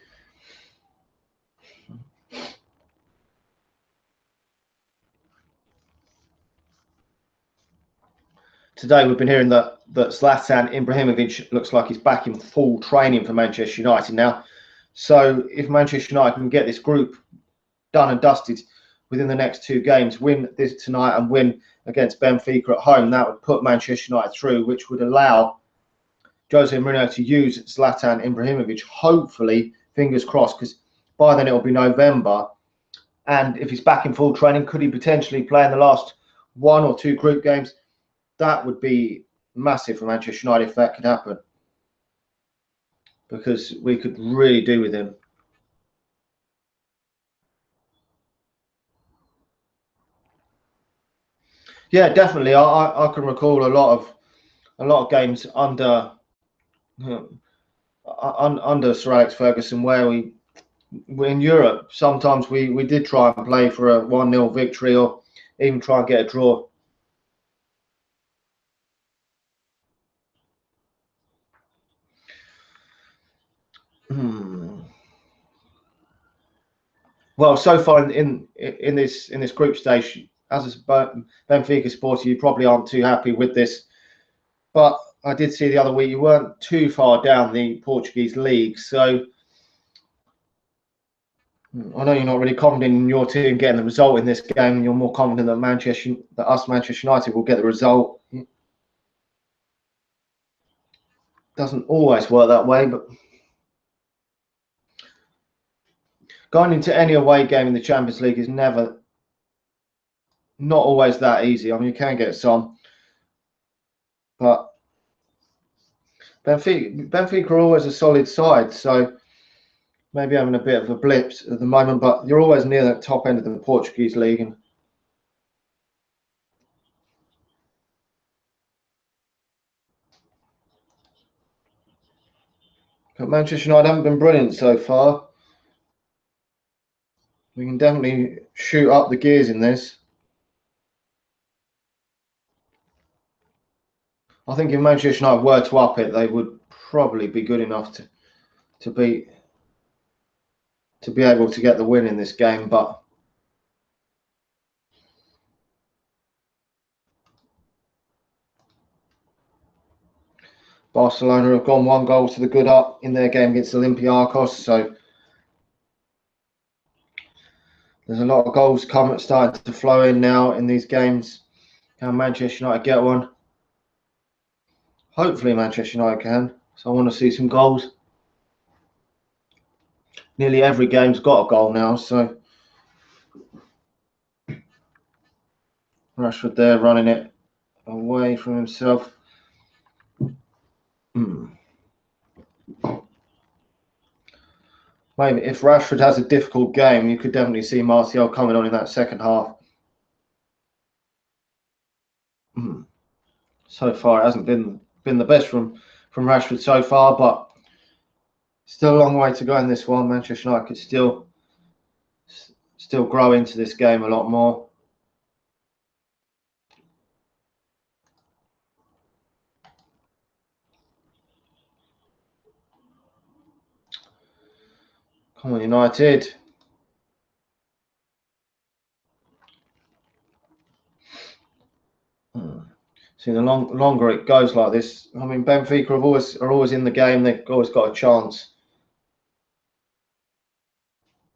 Today we've been hearing that Zlatan Ibrahimovic looks like he's back in full training for Manchester United now. So if Manchester United can get this group done and dusted within the next 2 games, win this tonight and win against Benfica at home, that would put Manchester United through, which would allow Jose Mourinho to use Zlatan Ibrahimovic, hopefully, fingers crossed, because by then it'll be November. And if he's back in full training, could he potentially play in the last 1 or 2 group games? That would be massive for Manchester United if that could happen, because we could really do with him. Yeah, definitely. I can recall a lot of games under Sir Alex Ferguson where we in Europe sometimes we did try and play for a 1-0 victory or even try and get a draw. Well, so far in this group stage, as a Benfica supporter, you probably aren't too happy with this. But I did see the other week you weren't too far down the Portuguese league, so I know you're not really confident in your team getting the result in this game, and you're more confident that Manchester United will get the result. It doesn't always work that way, but going into any away game in the Champions League is not always that easy. I mean, you can get some, but Benfica are always a solid side, so maybe having a bit of a blip at the moment, but you're always near the top end of the Portuguese league. And but Manchester United haven't been brilliant so far. We can definitely shoot up the gears in this. I think if Manchester United were to up it, they would probably be good enough to be able to get the win in this game. But Barcelona have gone 1 goal to the good up in their game against Olympiacos, so there's a lot of goals starting to flow in now in these games. Can Manchester United get one? Hopefully Manchester United can. So I want to see some goals. Nearly every game's got a goal now, so Rashford there running it away from himself. Maybe if Rashford has a difficult game, you could definitely see Martial coming on in that second half. So far, it hasn't been the best from Rashford so far, but still a long way to go in this one. Manchester United could still grow into this game a lot more. Come on, United. See, the longer it goes like this, I mean, Benfica are always in the game. They've always got a chance.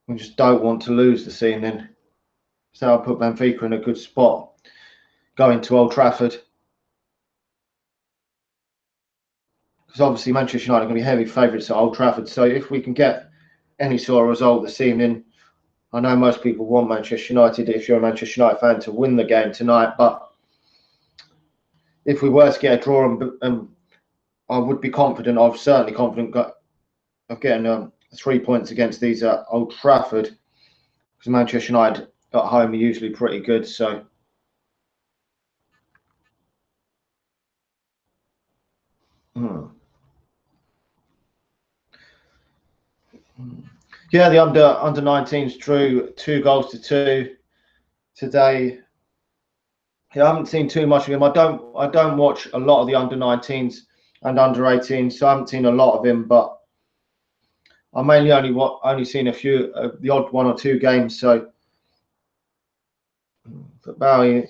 We just don't want to lose this evening. So I'll put Benfica in a good spot going to Old Trafford. Because obviously Manchester United are going to be heavy favourites at Old Trafford. So if we can get any sort of result this evening, I know most people want Manchester United, if you're a Manchester United fan, to win the game tonight. But if we were to get a draw, I would be confident, I'm certainly confident of getting 3 points against these at Old Trafford. Because Manchester United at home are usually pretty good. So yeah, the under 19s drew 2 goals to 2 today. Yeah, I haven't seen too much of him. I don't watch a lot of the under 19s and under 18, so I haven't seen a lot of him, but I mainly only seen a few, the odd one or two games. So, but Bowie,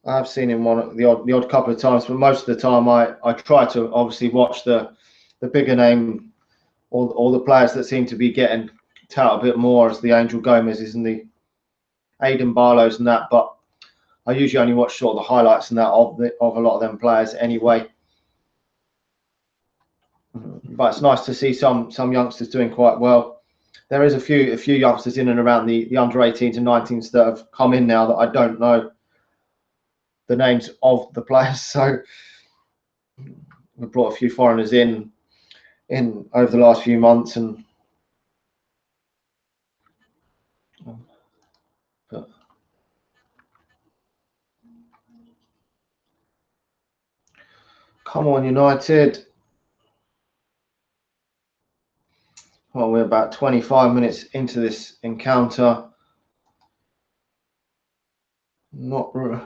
I've seen him the odd couple of times, but most of the time I try to obviously watch the bigger name, all the players that seem to be getting tout a bit more, as the Angel Gomez's and the Aiden Barlow's and that. But I usually only watch sort of the highlights and that of a lot of them players anyway. But it's nice to see some youngsters doing quite well. There is a few youngsters in and around the under 18s and 19s that have come in now that I don't know the names of the players. So we brought a few foreigners in over the last few months, and but, come on, United. Well, we're about 25 minutes into this encounter. Not really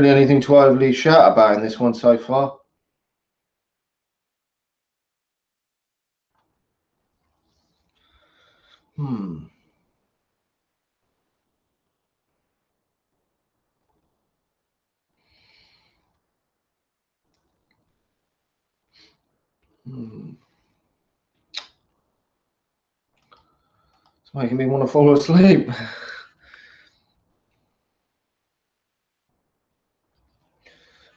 anything to overly shout about in this one so far. It's making me want to fall asleep.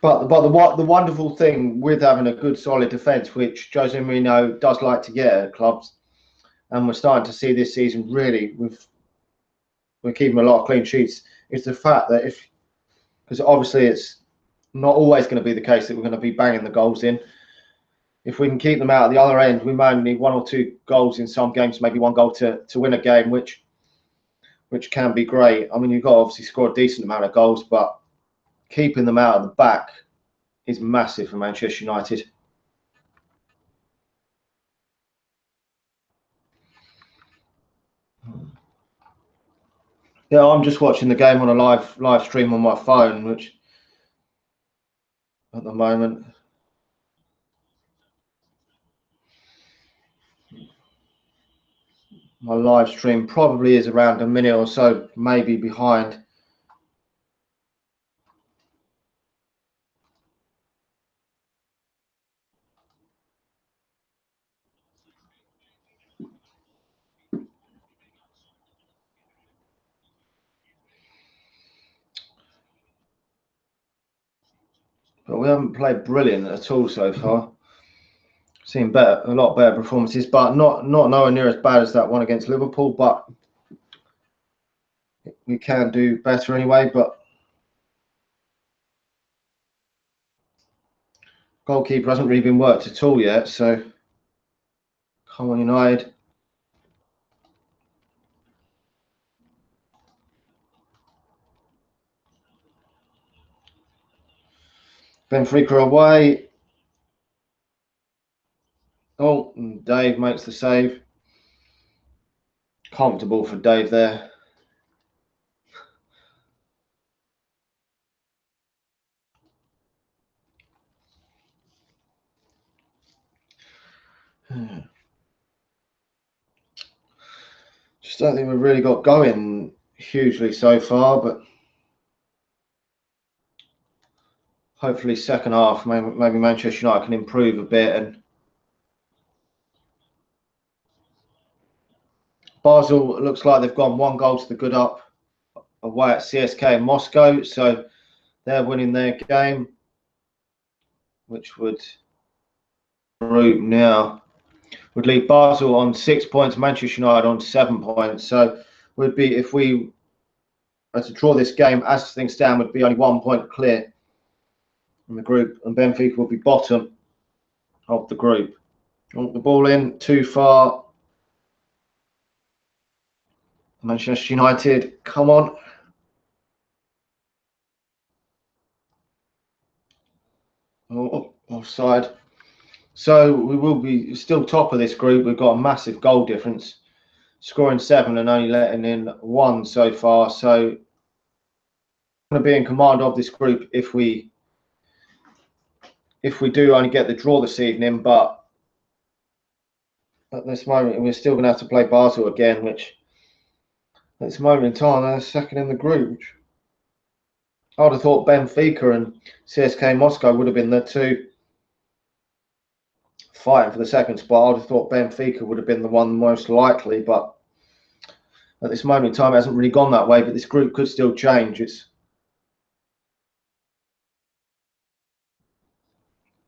But the wonderful thing with having a good solid defence, which Jose Mourinho does like to get at clubs, and we're starting to see this season really, we're keeping a lot of clean sheets, is the fact that because obviously it's not always going to be the case that we're going to be banging the goals in. If we can keep them out at the other end, we might need one or two goals in some games, maybe one goal to win a game, which can be great. I mean, you've got to obviously score a decent amount of goals, but keeping them out of the back is massive for Manchester United. Yeah, I'm just watching the game on a live stream on my phone, which at the moment my live stream probably is around a minute or so, maybe behind. But we haven't played brilliant at all so far. Seen a lot better performances, but not nowhere near as bad as that one against Liverpool. But we can do better anyway. But goalkeeper hasn't really been worked at all yet. So come on, United. Benfica away. Oh, and Dave makes the save. Comfortable for Dave there. Just don't think we've really got going hugely so far, but hopefully second half, maybe Manchester United can improve a bit. And Basel looks like they've gone 1 goal to the good up away at CSK in Moscow, so they're winning their game, which would group now would leave Basel on 6 points, Manchester United on 7 points. So would be, if we were to draw this game as things stand, would be only 1 point clear in the group, and Benfica will be bottom of the group. The ball in too far. Manchester United, come on. Oh, offside. So we will be still top of this group. We've got a massive goal difference, scoring 7 and only letting in 1 so far. So going to be in command of this group if we do only get the draw this evening, but at this moment we're still going to have to play Basel again, which at this moment in time they're second in the group. Which I would have thought Benfica and CSK Moscow would have been the two fighting for the second spot. I would have thought Benfica would have been the one most likely, but at this moment in time it hasn't really gone that way. But this group could still change. It's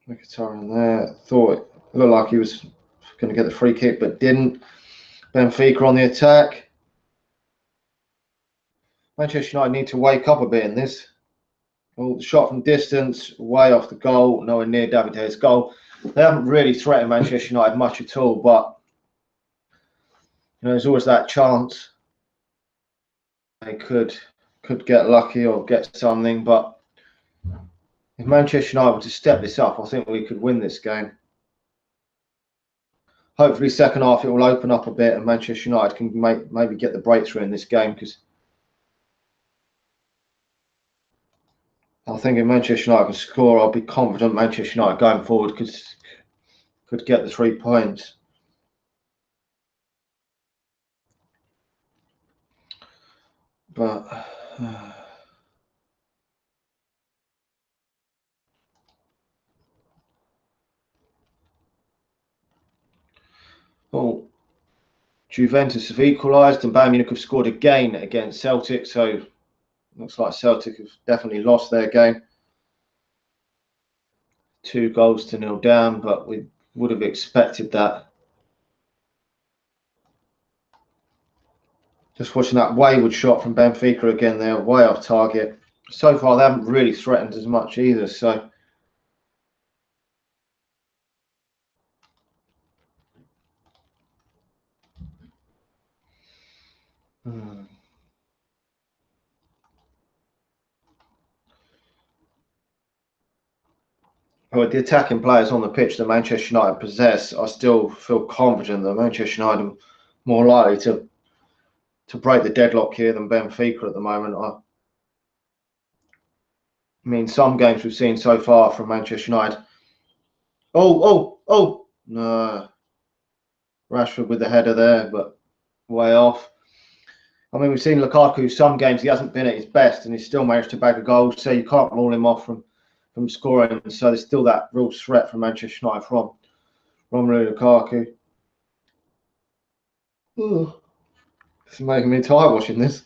Mkhitaryan there. Thought it looked like he was going to get the free kick, but didn't. Benfica on the attack. Manchester United need to wake up a bit in this. Oh, the shot from distance, way off the goal, nowhere near David Dea's goal. They haven't really threatened Manchester United much at all, but there's always that chance they could get lucky or get something. But if Manchester United were to step this up, I think we could win this game. Hopefully, second half it will open up a bit, and Manchester United can maybe get the breakthrough in this game, because I think if Manchester United can score, I'll be confident Manchester United going forward could get the 3 points. But Juventus have equalised and Bayern Munich have scored again against Celtic, so looks like Celtic have definitely lost their game. 2-0 down, but we would have expected that. Just watching that wayward shot from Benfica again there, way off target. So far they haven't really threatened as much either, so But the attacking players on the pitch that Manchester United possess, I still feel confident that Manchester United are more likely to break the deadlock here than Benfica at the moment. I mean, some games we've seen so far from Manchester United. Oh! No. Rashford with the header there, but way off. I mean, we've seen Lukaku some games he hasn't been at his best and he's still managed to bag a goal, so you can't rule him off from scoring. So there's still that real threat from Manchester United from Romelu Lukaku. Ooh, it's making me tired watching this.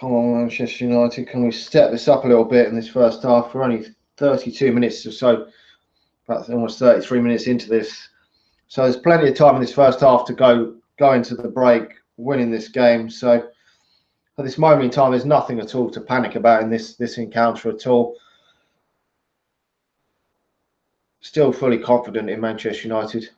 Come on, Manchester United, can we step this up a little bit in this first half? We're only 32 minutes or so, about almost 33 minutes into this. So there's plenty of time in this first half to go into the break, winning this game. So at this moment in time, there's nothing at all to panic about in this encounter at all. Still fully confident in Manchester United.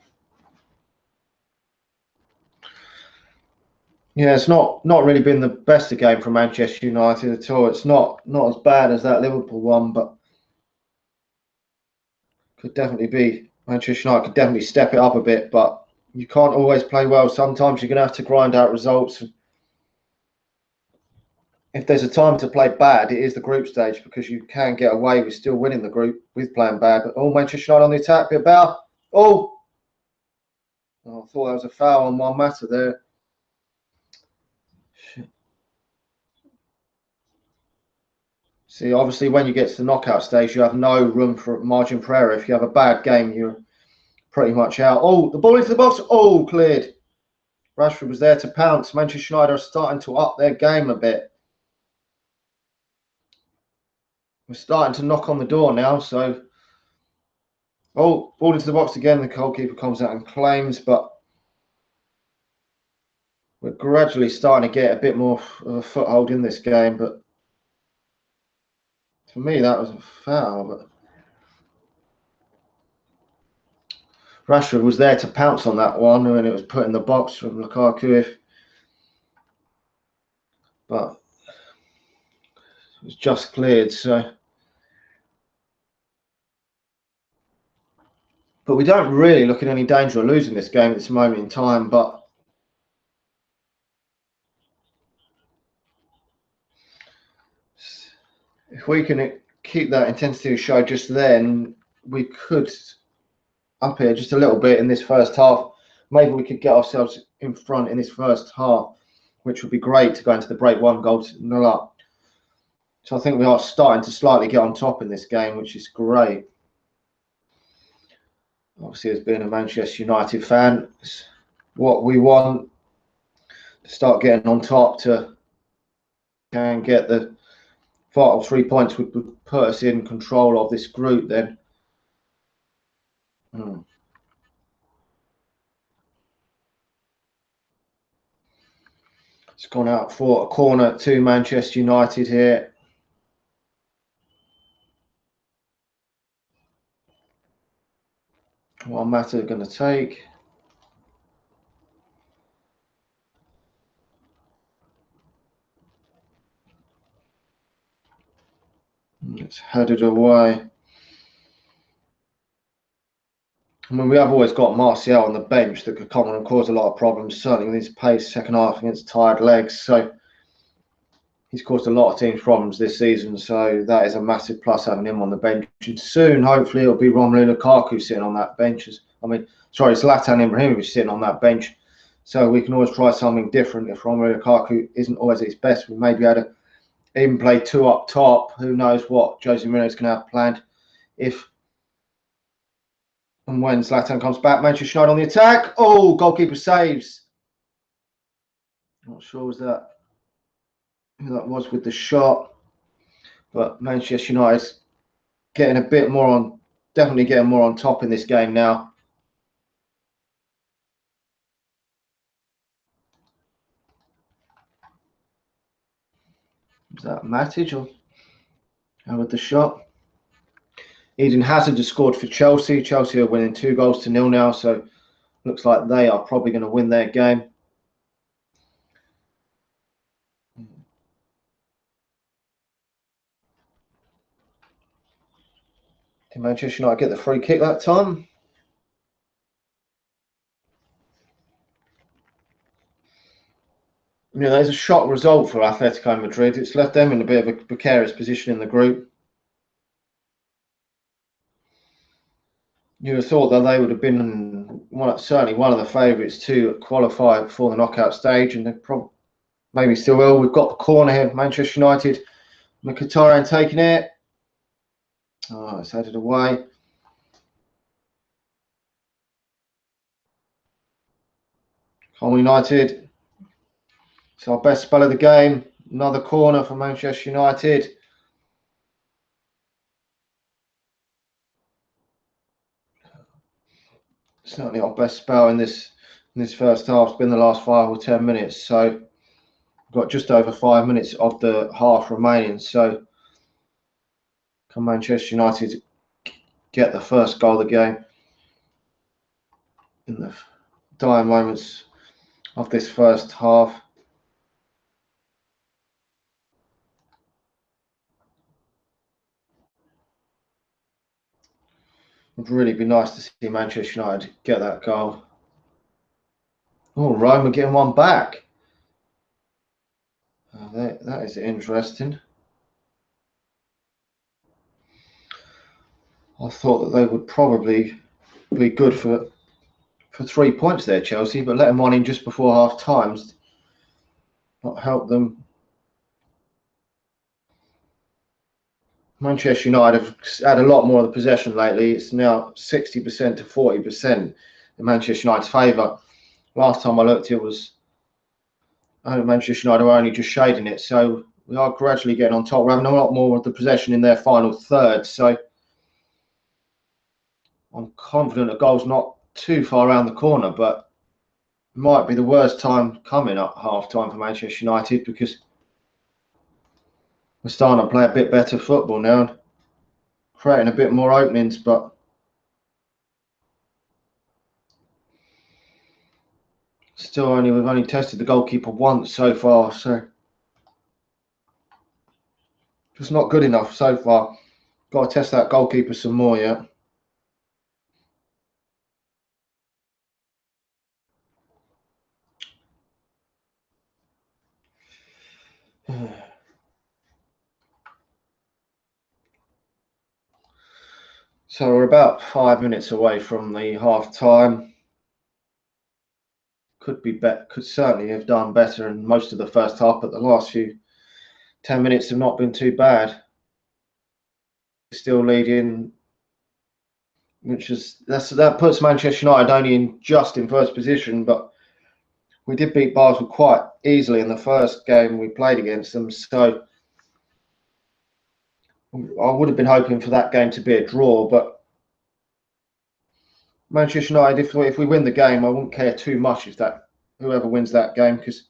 Yeah, it's not really been the best of game from Manchester United at all. It's not as bad as that Liverpool one, but could definitely be. Manchester United could definitely step it up a bit, but you can't always play well. Sometimes you're going to have to grind out results. If there's a time to play bad, it is the group stage, because you can get away with still winning the group with playing bad. But Manchester United on the attack, bit better. I thought that was a foul on Juan Mata there. See, obviously, when you get to the knockout stage, you have no room for margin for error. If you have a bad game, you're pretty much out. Oh, the ball into the box. Oh, cleared. Rashford was there to pounce. Manchester United are starting to up their game a bit. We're starting to knock on the door now. So, ball into the box again. The goalkeeper comes out and claims, but we're gradually starting to get a bit more of a foothold in this game. But for me, that was a foul. But Rashford was there to pounce on that one, and it was put in the box from Lukaku. But it was just cleared, so But we don't really look in any danger of losing this game at this moment in time. But if we can keep that intensity of show just then, we could up here just a little bit in this first half. Maybe we could get ourselves in front in this first half, which would be great to go into the break 1-0 up. So I think we are starting to slightly get on top in this game, which is great. Obviously, as being a Manchester United fan, it's what we want, to start getting on top, to can get the vital 3 points would put us in control of this group then. It's gone out for a corner to Manchester United here. What Mata going to take? It's headed away. I mean, we have always got Martial on the bench that could come on and cause a lot of problems, certainly with his pace second half against tired legs. So he's caused a lot of teams problems this season. So that is a massive plus having him on the bench. And soon, hopefully, it'll be Romelu Lukaku sitting on that bench. It's Zlatan Ibrahimovic sitting on that bench. So we can always try something different. If Romelu Lukaku isn't always at his best, we maybe had to even play 2 up top. Who knows what Jose Mourinho's going to have planned if and when Zlatan comes back. Manchester United on the attack. Oh, goalkeeper saves. Not sure was that who that was with the shot, but Manchester United's getting a bit more on, definitely getting more on top in this game now. Was that Matic or how with the shot? Eden Hazard has scored for Chelsea. Chelsea are winning 2-0 now, so looks like they are probably going to win their game. Did Manchester United get the free kick that time? You know, there's a shock result for Atletico Madrid. It's left them in a bit of a precarious position in the group. You would have thought that they would have been certainly one of the favourites to qualify for the knockout stage, and they probably maybe still will. We've got the corner here, Manchester United. Mkhitaryan taking it. Oh, it's headed away. Hull United. It's our best spell of the game. Another corner for Manchester United. Certainly our best spell in this first half. It's been the last 5 or 10 minutes. So we've got just over 5 minutes of the half remaining. So can Manchester United get the first goal of the game in the dying moments of this first half? It would really be nice to see Manchester United get that goal. Oh, Roma getting one back. That is interesting. I thought that they would probably be good for 3 points there, Chelsea, but letting one in just before half time's not helped them. Manchester United have had a lot more of the possession lately. It's now 60% to 40% in Manchester United's favour. Last time I looked, it was Manchester United were only just shading it. So we are gradually getting on top. We're having a lot more of the possession in their final third. So I'm confident a goal's not too far around the corner, but it might be the worst time coming at half time for Manchester United, because we're starting to play a bit better football now and creating a bit more openings, but still we've only tested the goalkeeper once so far, so just not good enough so far. Got to test that goalkeeper some more, yeah. So we're about 5 minutes away from the half time. Could certainly have done better in most of the first half, but the last 10 minutes have not been too bad. Still leading, that puts Manchester United only just in first position, but we did beat Basel quite easily in the first game we played against them, so I would have been hoping for that game to be a draw. But Manchester United, if we win the game, I wouldn't care too much if whoever wins that game, because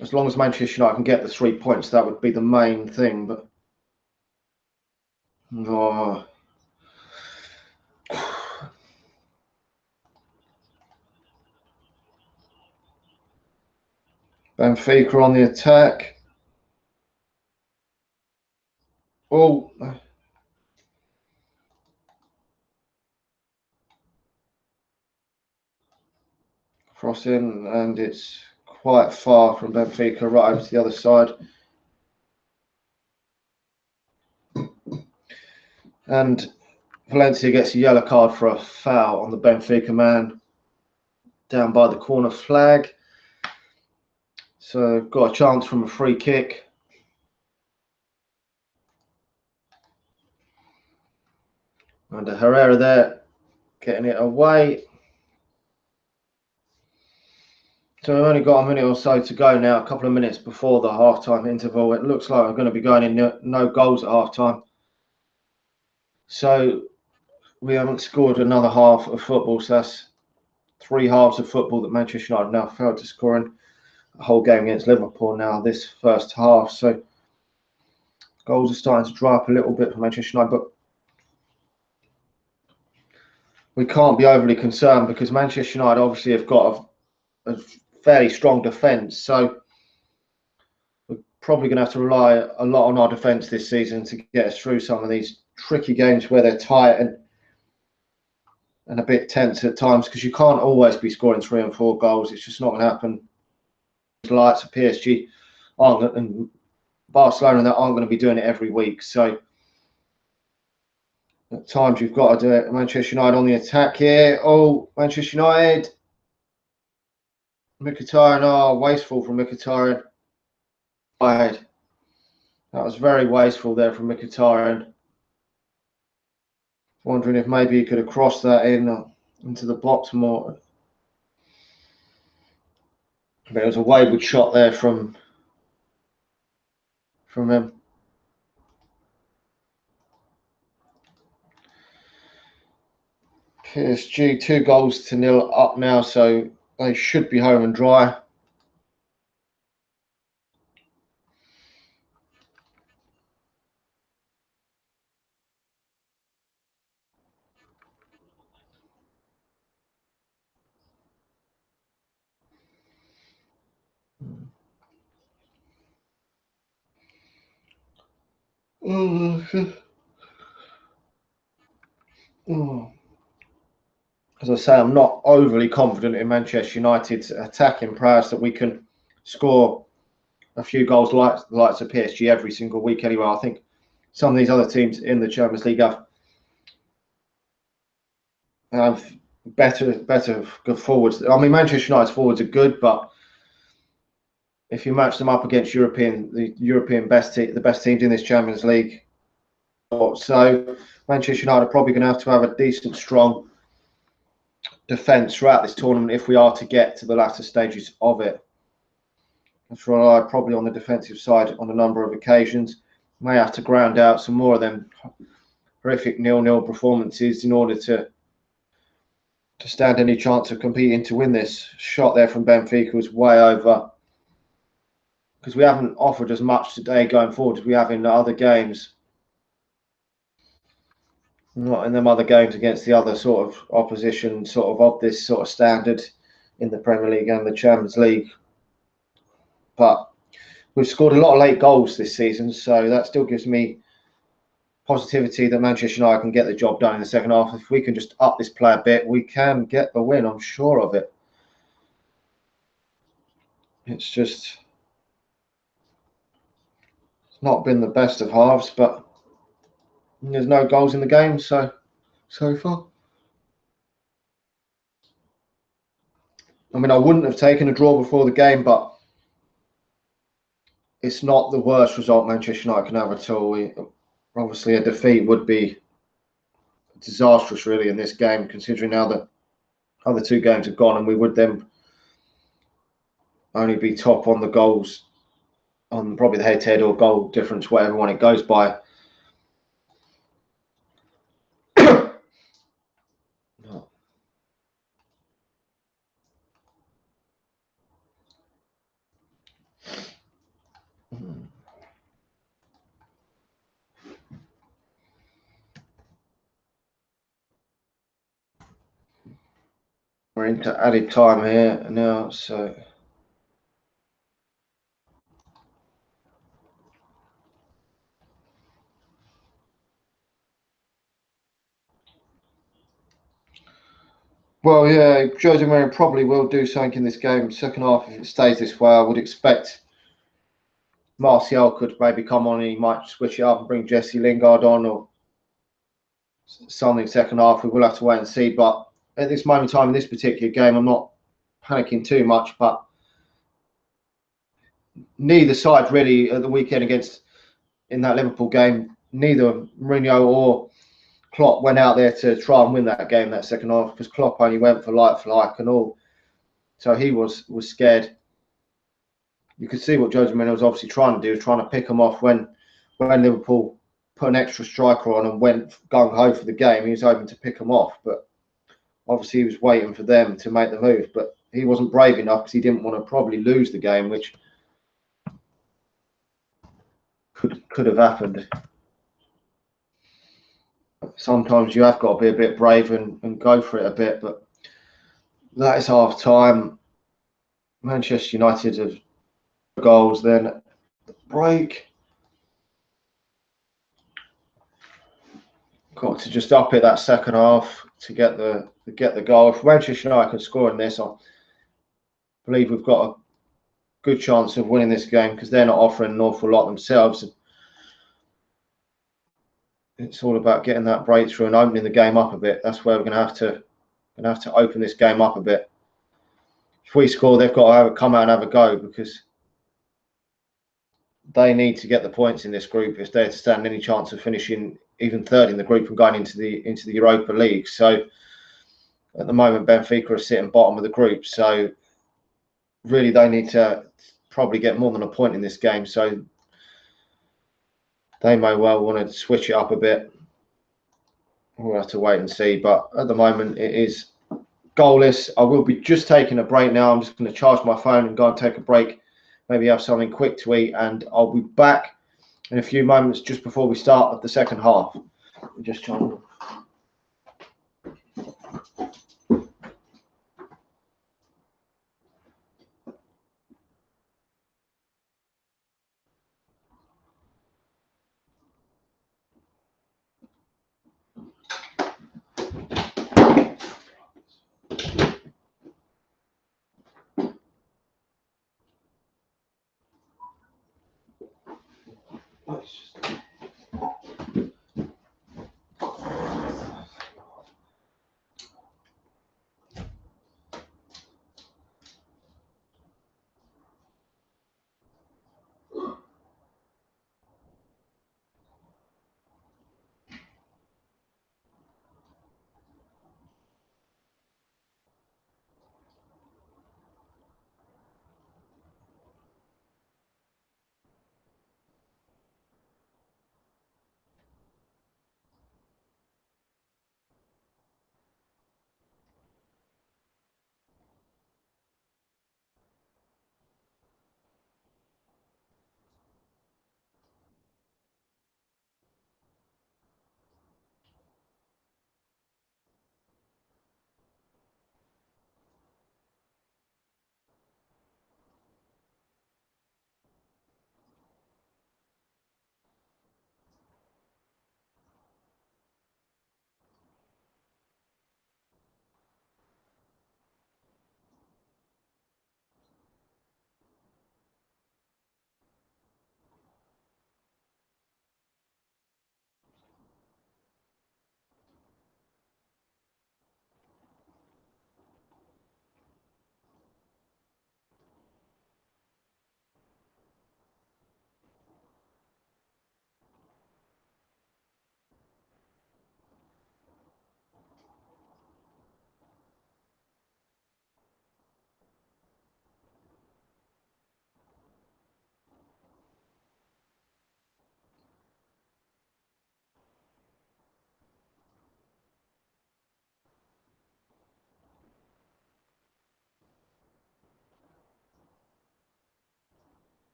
as long as Manchester United can get the 3 points, that would be the main thing. But Benfica on the attack. Oh, crossing, and it's quite far from Benfica, right over to the other side. And Valencia gets a yellow card for a foul on the Benfica man down by the corner flag. So got a chance from a free kick. And Herrera there, getting it away. So we've only got a minute or so to go now, a couple of minutes before the half-time interval. It looks like we're going to be going in no goals at half-time. So we haven't scored another half of football. So that's 3 halves of football that Manchester United now failed to score in a whole game against Liverpool now this first half. So goals are starting to dry up a little bit for Manchester United, but we can't be overly concerned because Manchester United obviously have got a fairly strong defence. So we're probably going to have to rely a lot on our defence this season to get us through some of these tricky games where they're tight and a bit tense at times, because you can't always be scoring 3 and 4 goals. It's just not going to happen. The likes of PSG and Barcelona that aren't going to be doing it every week. So at times you've got to do it. Manchester United on the attack here. Oh, Manchester United. Mkhitaryan, wasteful from Mkhitaryan. That was very wasteful there from Mkhitaryan. Wondering if maybe he could have crossed that into the box more. But it was a wayward shot there from him. PSG 2-0 up now, so they should be home and dry. As I say, I'm not overly confident in Manchester United's attacking prowess that we can score a few goals like the likes of PSG every single week anyway. I think some of these other teams in the Champions League have better good forwards. I mean, Manchester United's forwards are good, but if you match them up against the best teams in this Champions League, so Manchester United are probably going to have a decent, strong defence throughout this tournament if we are to get to the latter stages of it. Let's rely probably on the defensive side on a number of occasions. May have to ground out some more of them horrific 0-0 performances in order to stand any chance of competing to win this. Shot there from Benfica was way over, because we haven't offered as much today going forward as we have in the other games. Not in them other games against the other sort of opposition, of this sort of standard in the Premier League and the Champions League. But we've scored a lot of late goals this season, so that still gives me positivity that Manchester United can get the job done in the second half. If we can just up this play a bit, we can get the win, I'm sure of it. It's just not been the best of halves, but there's no goals in the game so far. I mean, I wouldn't have taken a draw before the game, but it's not the worst result Manchester United can have at all. Obviously, a defeat would be disastrous, really, in this game, considering now the other two games have gone, and we would then only be top on the goals, on probably the head-to-head or goal difference, whatever one it goes by. We're into added time here now, so well, yeah, Jose Mourinho probably will do something in this game. Second half, if it stays this way, I would expect Martial could maybe come on and he might switch it up and bring Jesse Lingard on or something second half. We will have to wait and see. But at this moment in time, in this particular game, I'm not panicking too much. But neither side really at the weekend in that Liverpool game, neither Mourinho or Klopp went out there to try and win that game that second half, because Klopp only went for like and all. So he was scared. You could see what Jose Mourinho was obviously trying to do, trying to pick them off when Liverpool put an extra striker on and went gung-ho for the game. He was hoping to pick them off, but obviously he was waiting for them to make the move. But he wasn't brave enough because he didn't want to probably lose the game, which could have happened. Sometimes you have got to be a bit brave and go for it a bit, but that is half time. Manchester United have goals, then the break. Got to just up it that second half to get the goal. If Manchester United can score in this, I believe we've got a good chance of winning this game because they're not offering an awful lot themselves. It's all about getting that breakthrough and opening the game up a bit. That's where we're going to have to open this game up a bit. If we score, they've got to come out and have a go because they need to get the points in this group if they're to stand any chance of finishing even third in the group and going into the Europa League. So at the moment, Benfica are sitting bottom of the group. So really, they need to probably get more than a point in this game. So they may well want to switch it up a bit. We'll have to wait and see. But at the moment, it is goalless. I will be just taking a break now. I'm just going to charge my phone and go and take a break. Maybe have something quick to eat, and I'll be back in a few moments just before we start the second half. Just trying to...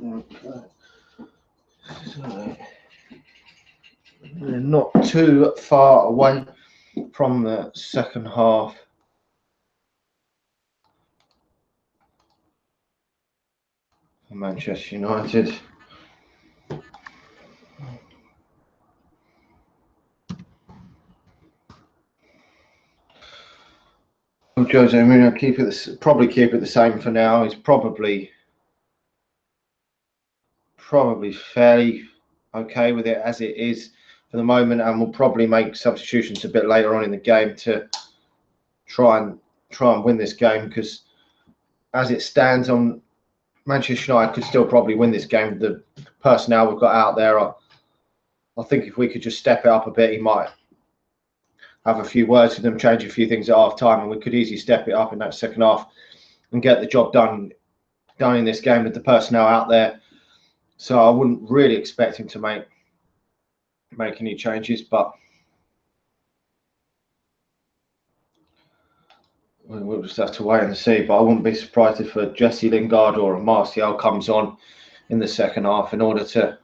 Okay. So, we're not too far away from the second half. For Manchester United. Jose Mourinho probably keep it the same for now. He's probably fairly okay with it as it is for the moment, and we'll probably make substitutions a bit later on in the game to try and win this game, because as it stands, on Manchester United could still probably win this game with the personnel we've got out there. I think if we could just step it up a bit, he might have a few words with them, change a few things at half time, and we could easily step it up in that second half and get the job done in this game with the personnel out there. So I wouldn't really expect him to make any changes, but we'll just have to wait and see. But I wouldn't be surprised if a Jesse Lingard or a Martial comes on in the second half in order to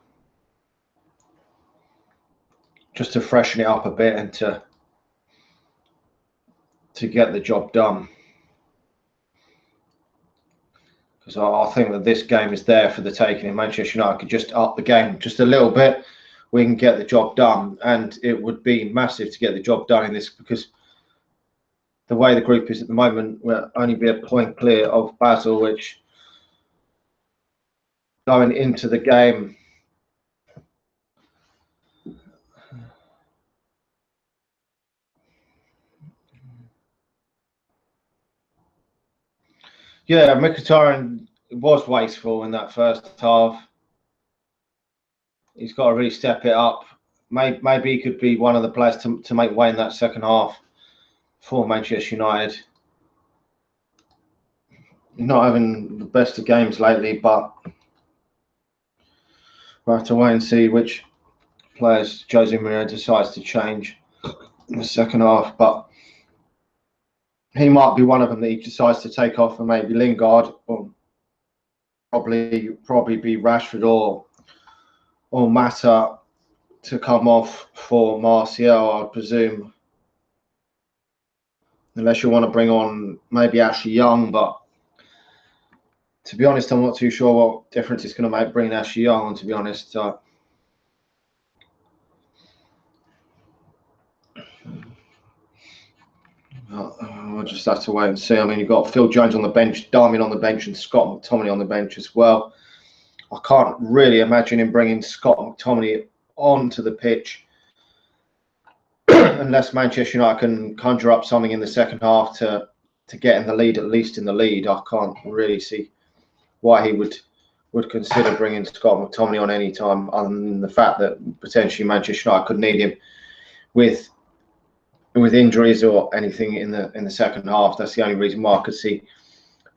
just to freshen it up a bit and to get the job done. Because I think that this game is there for the taking. And Manchester United could just up the game just a little bit, we can get the job done. And it would be massive to get the job done in this, because the way the group is at the moment, we'll only be a point clear of Basel, which going into the game, yeah, Mkhitaryan was wasteful in that first half. He's got to really step it up. Maybe he could be one of the players to make way in that second half for Manchester United. Not having the best of games lately, but we'll have to wait and see which players Jose Mourinho decides to change in the second half. But he might be one of them that he decides to take off, and maybe Lingard, or probably be Rashford or Mata to come off for Martial, I presume. Unless you want to bring on maybe Ashley Young, but to be honest, I'm not too sure what difference it's going to make bringing Ashley Young on, to be honest. I'll just have to wait and see. I mean, you've got Phil Jones on the bench, Darmian on the bench, and Scott McTominay on the bench as well. I can't really imagine him bringing Scott McTominay onto the pitch unless Manchester United can conjure up something in the second half to get in the lead, at least in the lead. I can't really see why he would consider bringing Scott McTominay on any time, other than the fact that potentially Manchester United could need him with injuries or anything in the second half. That's the only reason why I could see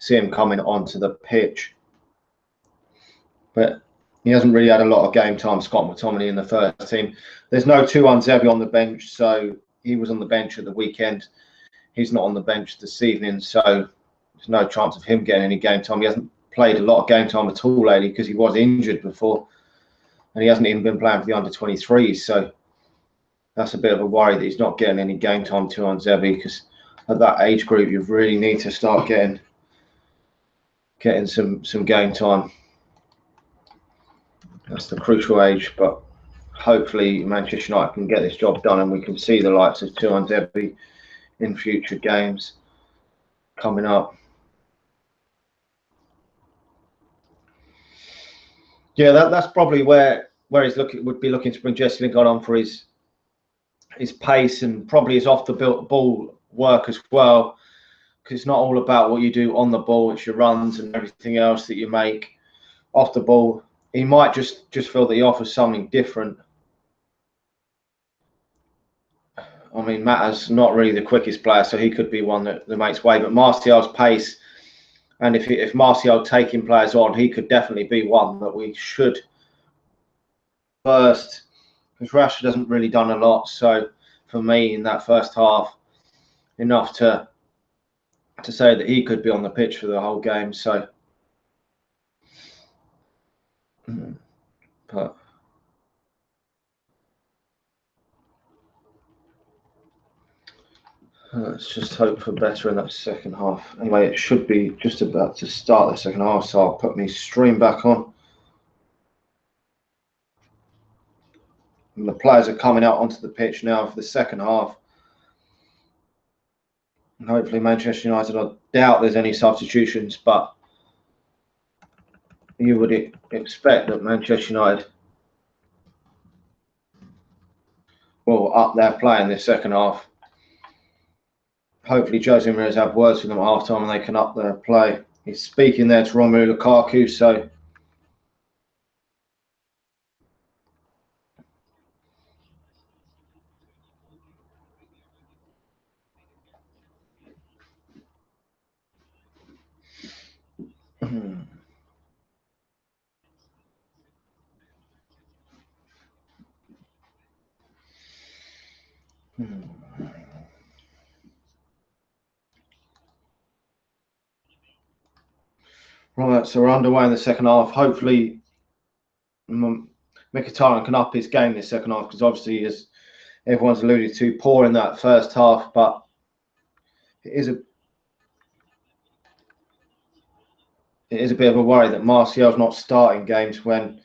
him coming onto the pitch. But he hasn't really had a lot of game time, Scott McTominay, in the first team. There's no Tuanzebe on the bench, so he was on the bench at the weekend. He's not on the bench this evening, so there's no chance of him getting any game time. He hasn't played a lot of game time at all lately because he was injured before, and he hasn't even been playing for the under-23s. So that's a bit of a worry that he's not getting any game time to Tuanzebe, because at that age group you really need to start getting some game time. That's the crucial age, but hopefully Manchester United can get this job done and we can see the likes of Tuanzebe in future games coming up. Yeah, that's probably where he's would be looking to bring Jesse Lingard on for his pace and probably his off the ball work as well, because it's not all about what you do on the ball, it's your runs and everything else that you make off the ball. He might just feel that he offers something different. I mean, Mata's not really the quickest player, so he could be one that makes way. But Martial's pace, and if Martial taking players on, he could definitely be one that we should first, because Rashford hasn't really done a lot. So for me, in that first half, enough to say that he could be on the pitch for the whole game. So But let's just hope for better in that second half. Anyway, it should be just about to start the second half, so I'll put my stream back on. And the players are coming out onto the pitch now for the second half. And hopefully Manchester United, I doubt there's any substitutions, but you would expect that Manchester United will up their play in this second half. Hopefully Jose Mourinho have words with them at half time and they can up their play. He's speaking there to Romelu Lukaku, so right, so we're underway in the second half. Hopefully Mkhitaryan can up his game this second half, because obviously, as everyone's alluded to, poor in that first half, but it is a bit of a worry that Martial's not starting games when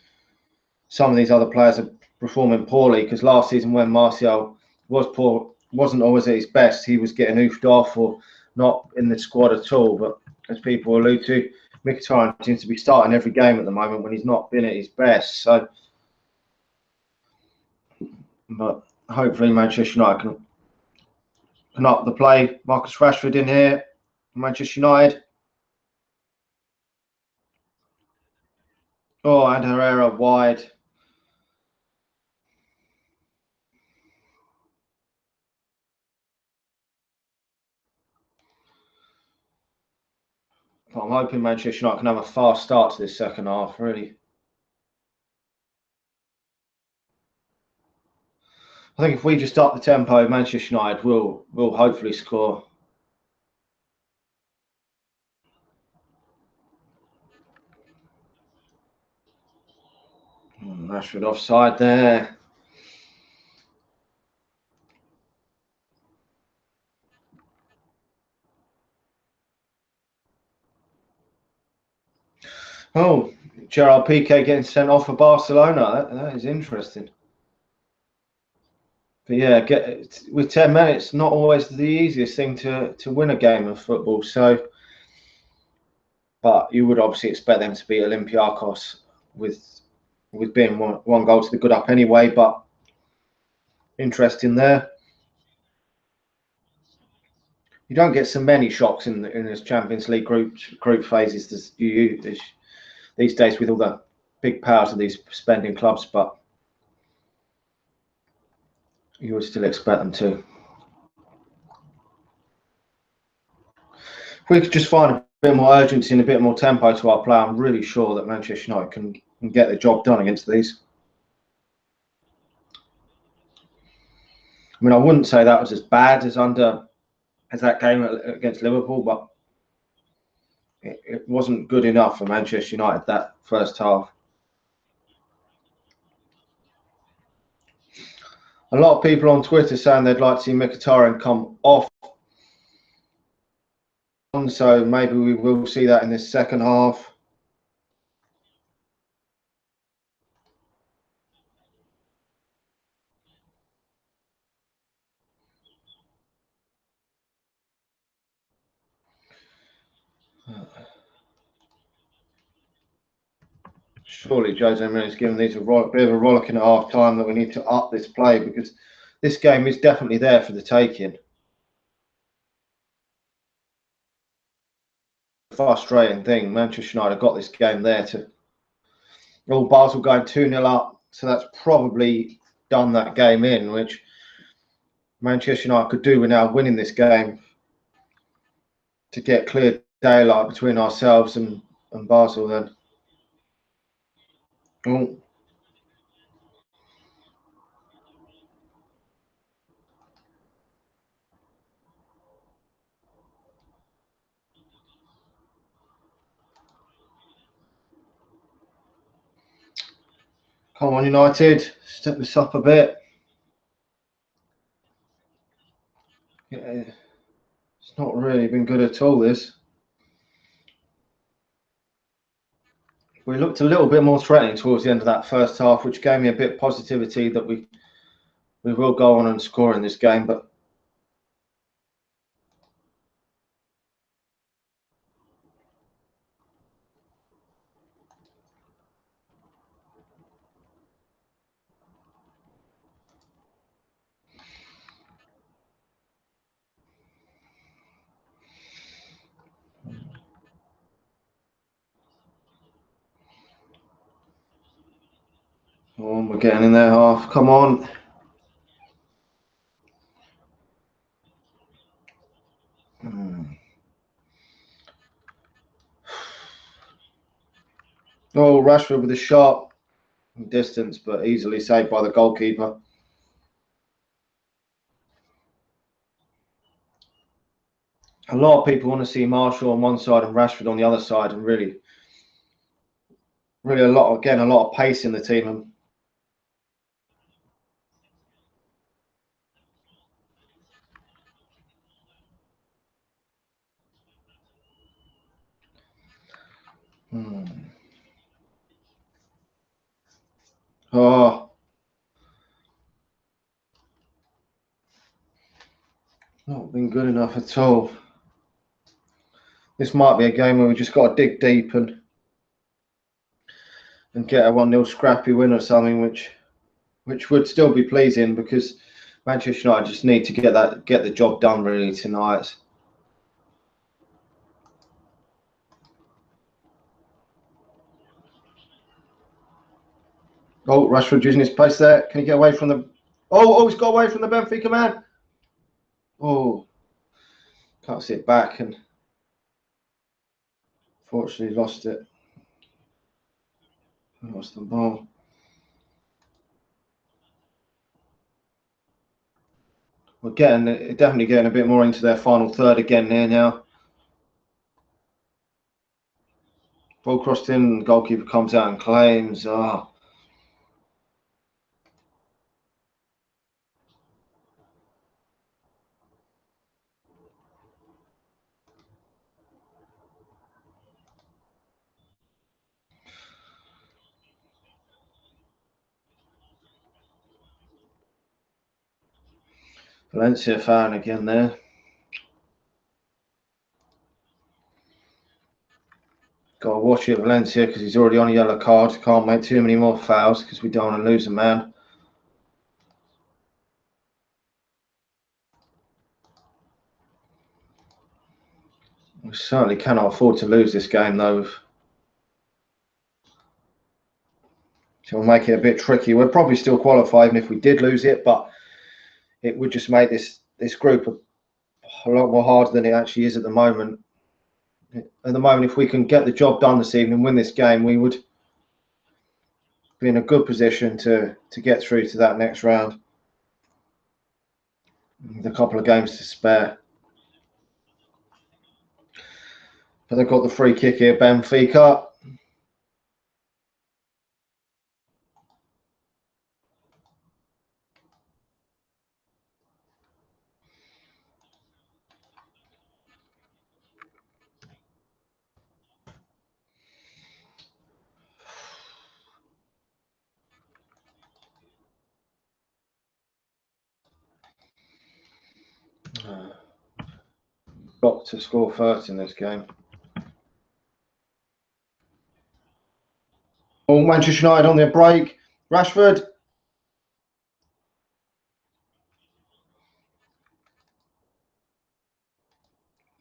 some of these other players are performing poorly, because last season when Martial was poor, wasn't always at his best. He was getting oofed off or not in the squad at all. But as people allude to, Mkhitaryan seems to be starting every game at the moment when he's not been at his best. So, but hopefully Manchester United can up the play. Marcus Rashford in here, Manchester United. Oh, and Herrera wide. But I'm hoping Manchester United can have a fast start to this second half, really. I think if we just up the tempo, Manchester United will hopefully score. Rashford offside there. Oh, Gerard Piqué getting sent off for Barcelona. That is interesting. But yeah, with 10 minutes, not always the easiest thing to win a game of football. So, but you would obviously expect them to beat Olympiacos with being one goal to the good up anyway. But interesting there. You don't get so many shocks in this Champions League group phases as you these days with all the big powers of these spending clubs, but you would still expect them to. If we could just find a bit more urgency and a bit more tempo to our play, I'm really sure that Manchester United can get the job done against these. I mean, I wouldn't say that was as bad as that game against Liverpool, but it wasn't good enough for Manchester United that first half. A lot of people on Twitter saying they'd like to see Mkhitaryan come off, so maybe we will see that in this second half. Surely Jose Mourinho's given these a bit of a rollicking at half time that we need to up this play, because this game is definitely there for the taking. Frustrating thing, Manchester United got this game there to. Basel going 2-0 up, so that's probably done that game in, which Manchester United could do without winning this game to get clear daylight between ourselves and Basel then. Oh. Come on, United. Step this up a bit. Yeah, it's not really been good at all, this. We looked a little bit more threatening towards the end of that first half, which gave me a bit of positivity that we will go on and score in this game. But we're getting in their half. Come on. Oh, Rashford with a shot. Distance, but easily saved by the goalkeeper. A lot of people want to see Marshall on one side and Rashford on the other side, and really a lot of pace in the team. Oh, not been good enough at all. This might be a game where we just got to dig deep and get a 1-0 scrappy win or something, which would still be pleasing, because Manchester United just need to get the job done really tonight. Oh, Rashford using his pace there. Can he get away from the? Oh, he's got away from the Benfica man. Oh, can't see it back, and fortunately lost it. Lost the ball. We're definitely getting a bit more into their final third again here now. Ball crossed in, goalkeeper comes out and claims. Valencia fan again there. Got to watch it, Valencia, because he's already on a yellow card. Can't make too many more fouls because we don't want to lose a man. We certainly cannot afford to lose this game, though. So we'll make it a bit tricky. We'll probably still qualify even if we did lose it, but it would just make this group a lot more harder than it actually is at the moment. At the moment, if we can get the job done this evening, win this game, we would be in a good position to get through to that next round with a couple of games to spare. But they've got the free kick here, Benfica. Got to score first in this game. Oh, Manchester United on their break. Rashford.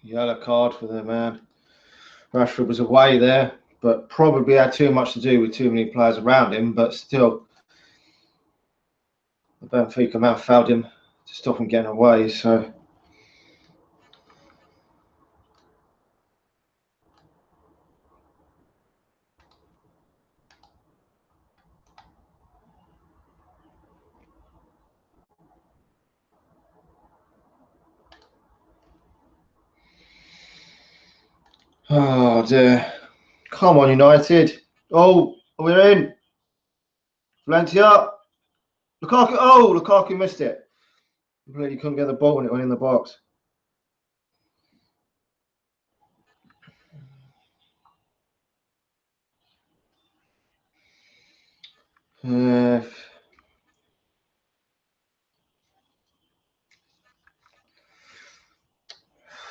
Yellow card for the man. Rashford was away there, but probably had too much to do with too many players around him. But still, the Benfica man fouled him to stop him getting away. So. Oh dear. Come on, United. Oh, we're in. Valencia. Lukaku. Oh, Lukaku missed it. Completely couldn't get the ball when it went in the box.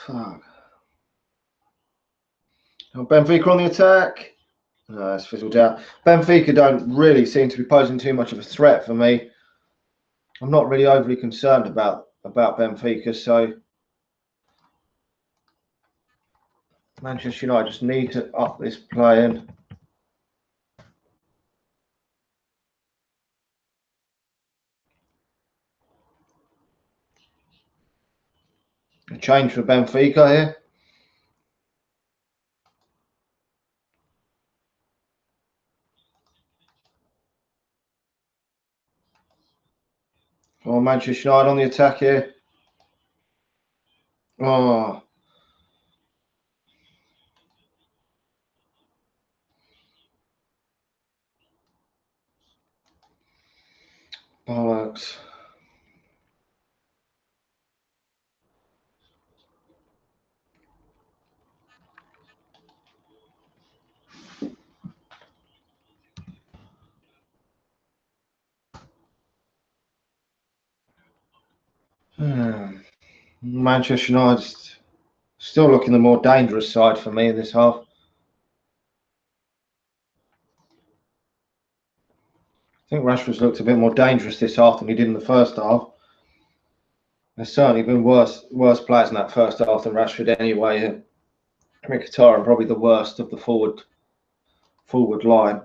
Fuck. Benfica on the attack. No, it's fizzled out. Benfica don't really seem to be posing too much of a threat for me. I'm not really overly concerned about Benfica, so Manchester United just need to up this playing. A change for Benfica here. Oh, Manchester United on the attack here. Oh. Bollocks. Manchester United still looking the more dangerous side for me in this half. I think Rashford's looked a bit more dangerous this half than he did in the first half. There's certainly been worse players in that first half than Rashford anyway. Mkhitaryan probably the worst of the forward line.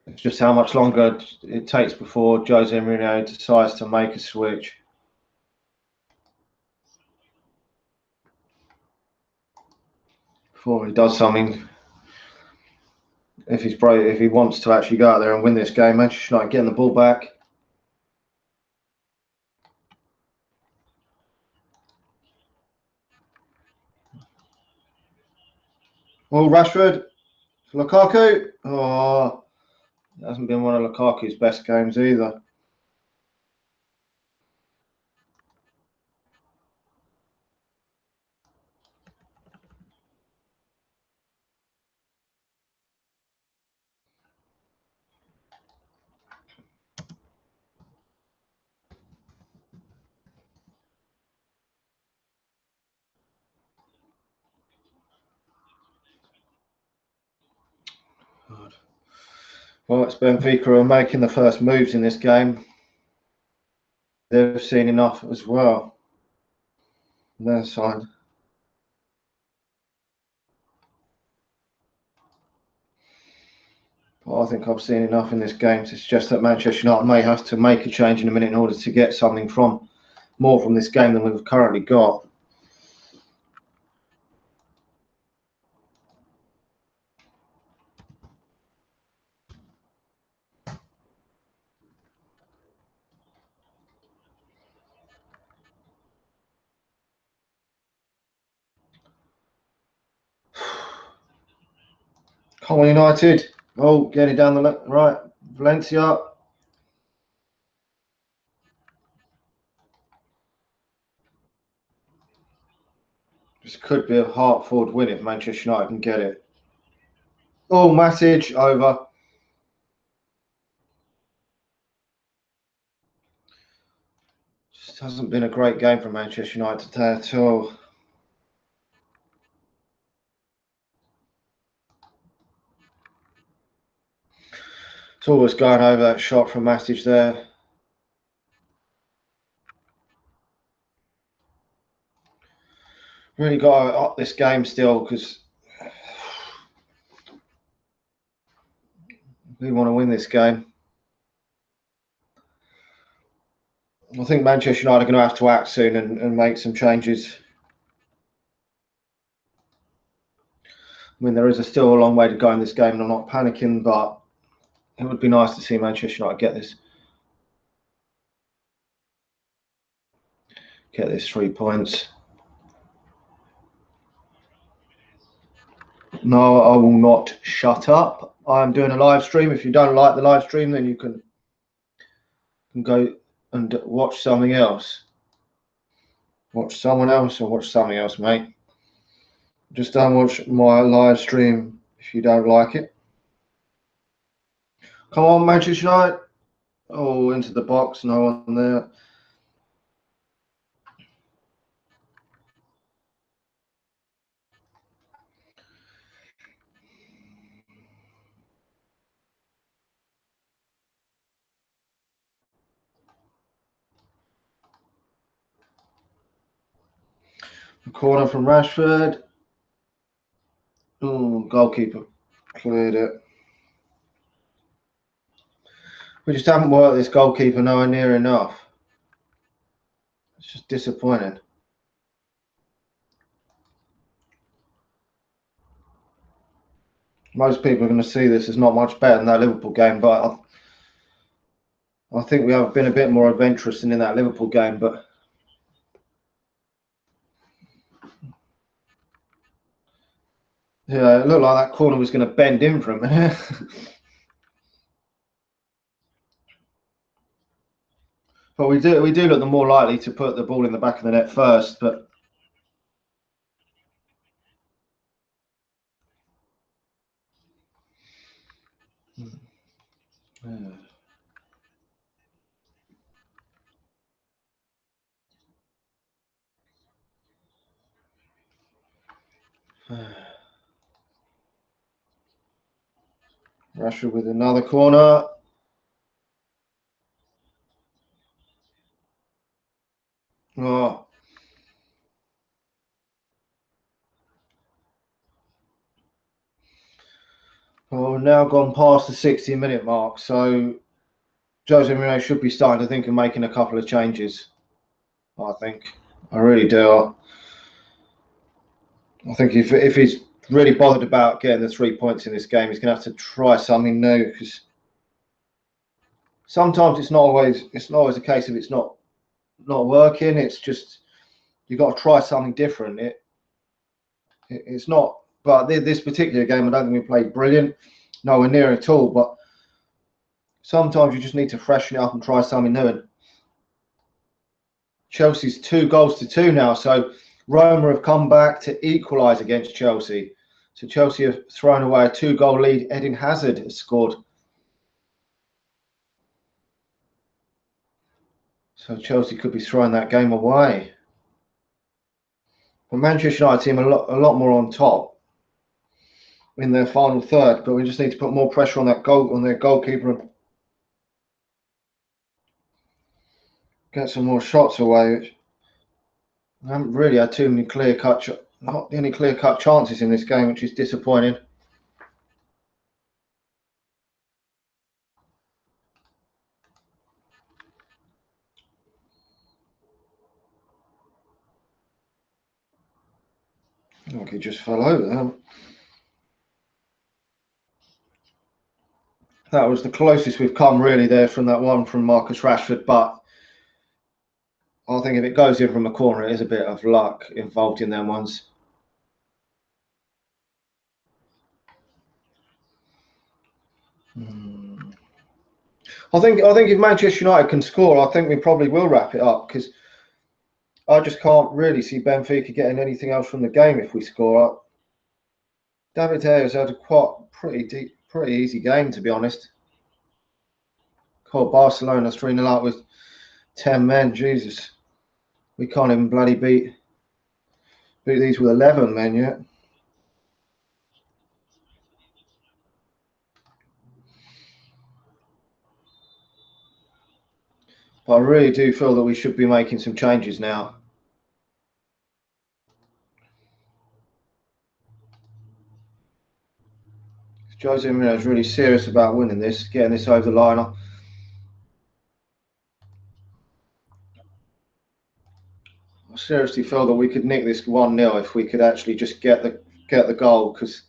It's just how much longer it takes before Jose Mourinho decides to make a switch. Before he does something. If he's brave, if he wants to actually go out there and win this game, Manchester United getting the ball back. Oh, Rashford, Lukaku. Oh, it hasn't been one of Lukaku's best games either. Well, it's Benfica who are making the first moves in this game. They've seen enough as well. On their side. Well, I think I've seen enough in this game to suggest that Manchester United may have to make a change in a minute in order to get something more from this game than we've currently got. Come on, United. Oh, getting down the left, right. Valencia. This could be a heart-forward win if Manchester United can get it. Oh, Matic over. Just hasn't been a great game for Manchester United today at all. It's always going over that shot from Matic there. Really got to up this game still because we want to win this game. I think Manchester United are going to have to act soon and make some changes. I mean, there is still a long way to go in this game, and I'm not panicking, but it would be nice to see Manchester United get this 3 points. No, I will not shut up. I am doing a live stream. If you don't like the live stream, then you can go and watch something else. Watch someone else or watch something else, mate. Just don't watch my live stream if you don't like it. Come on, Manchester United. Oh, into the box. No one there. A corner from Rashford. Oh, goalkeeper cleared it. We just haven't worked this goalkeeper nowhere near enough. It's just disappointing. Most people are going to see this as not much better than that Liverpool game, but I think we have been a bit more adventurous than in that Liverpool game. But yeah, it looked like that corner was going to bend in for a minute. But we do look the more likely to put the ball in the back of the net first. But Rashford with another corner. Oh. Well, we've now gone past the 60-minute mark, so Jose Mourinho should be starting to think of making a couple of changes. I think. I really do. I think if he's really bothered about getting the 3 points in this game, he's going to have to try something new, because sometimes it's not always a case of it's not working. It's just you've got to try something different. It's not. But this particular game, I don't think we played brilliant, nowhere near at all. But sometimes you just need to freshen it up and try something new. And Chelsea's 2-2 now, so Roma have come back to equalise against Chelsea. So Chelsea have thrown away a 2-goal lead. Eden Hazard has scored. So Chelsea could be throwing that game away. But Manchester United team a lot more on top in their final third, but we just need to put more pressure on their goalkeeper and get some more shots away. I haven't really had too many not any clear-cut chances in this game, which is disappointing. Like he just fell over there. That was the closest we've come really there from that one from Marcus Rashford, but I think if it goes in from a corner, it is a bit of luck involved in them ones. I think if Manchester United can score, I think we probably will wrap it up, because I just can't really see Benfica getting anything else from the game if we score. David Hayes had a pretty easy game, to be honest. Caught Barcelona 3-0 up with 10 men. Jesus, we can't even bloody beat these with 11 men yet. But I really do feel that we should be making some changes now. Jose Mourinho is really serious about winning this, getting this over the line. I seriously feel that we could nick this 1-0 if we could actually just get the goal, because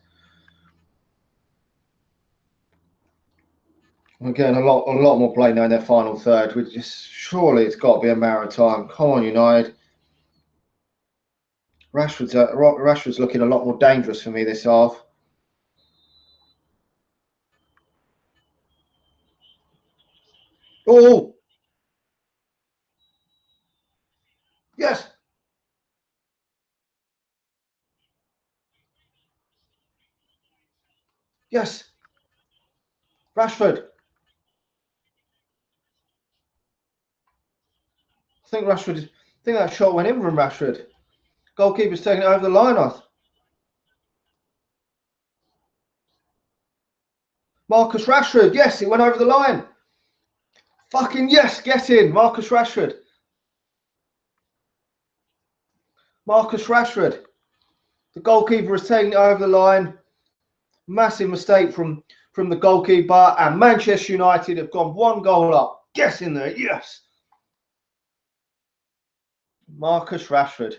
we're getting a lot more play now in their final third. Surely it's got to be a matter of time. Come on, United. Rashford's looking a lot more dangerous for me this half. Oh, yes, yes, Rashford. I think that shot went in from Rashford. Goalkeeper's taking it over the line. Marcus Rashford. Yes, it went over the line. Fucking yes, get in, Marcus Rashford. Marcus Rashford. The goalkeeper has taken it over the line. Massive mistake from the goalkeeper, and Manchester United have gone 1 goal up. Get in there, yes. Marcus Rashford.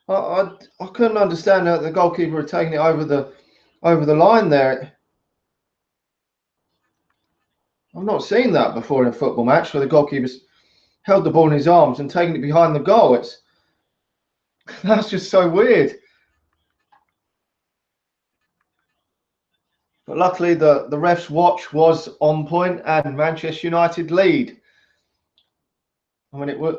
I couldn't understand how the goalkeeper had taken it over the line there. I've not seen that before in a football match where the goalkeeper's held the ball in his arms and taken it behind the goal. That's just so weird. But luckily, the ref's watch was on point and Manchester United lead. I mean, it would.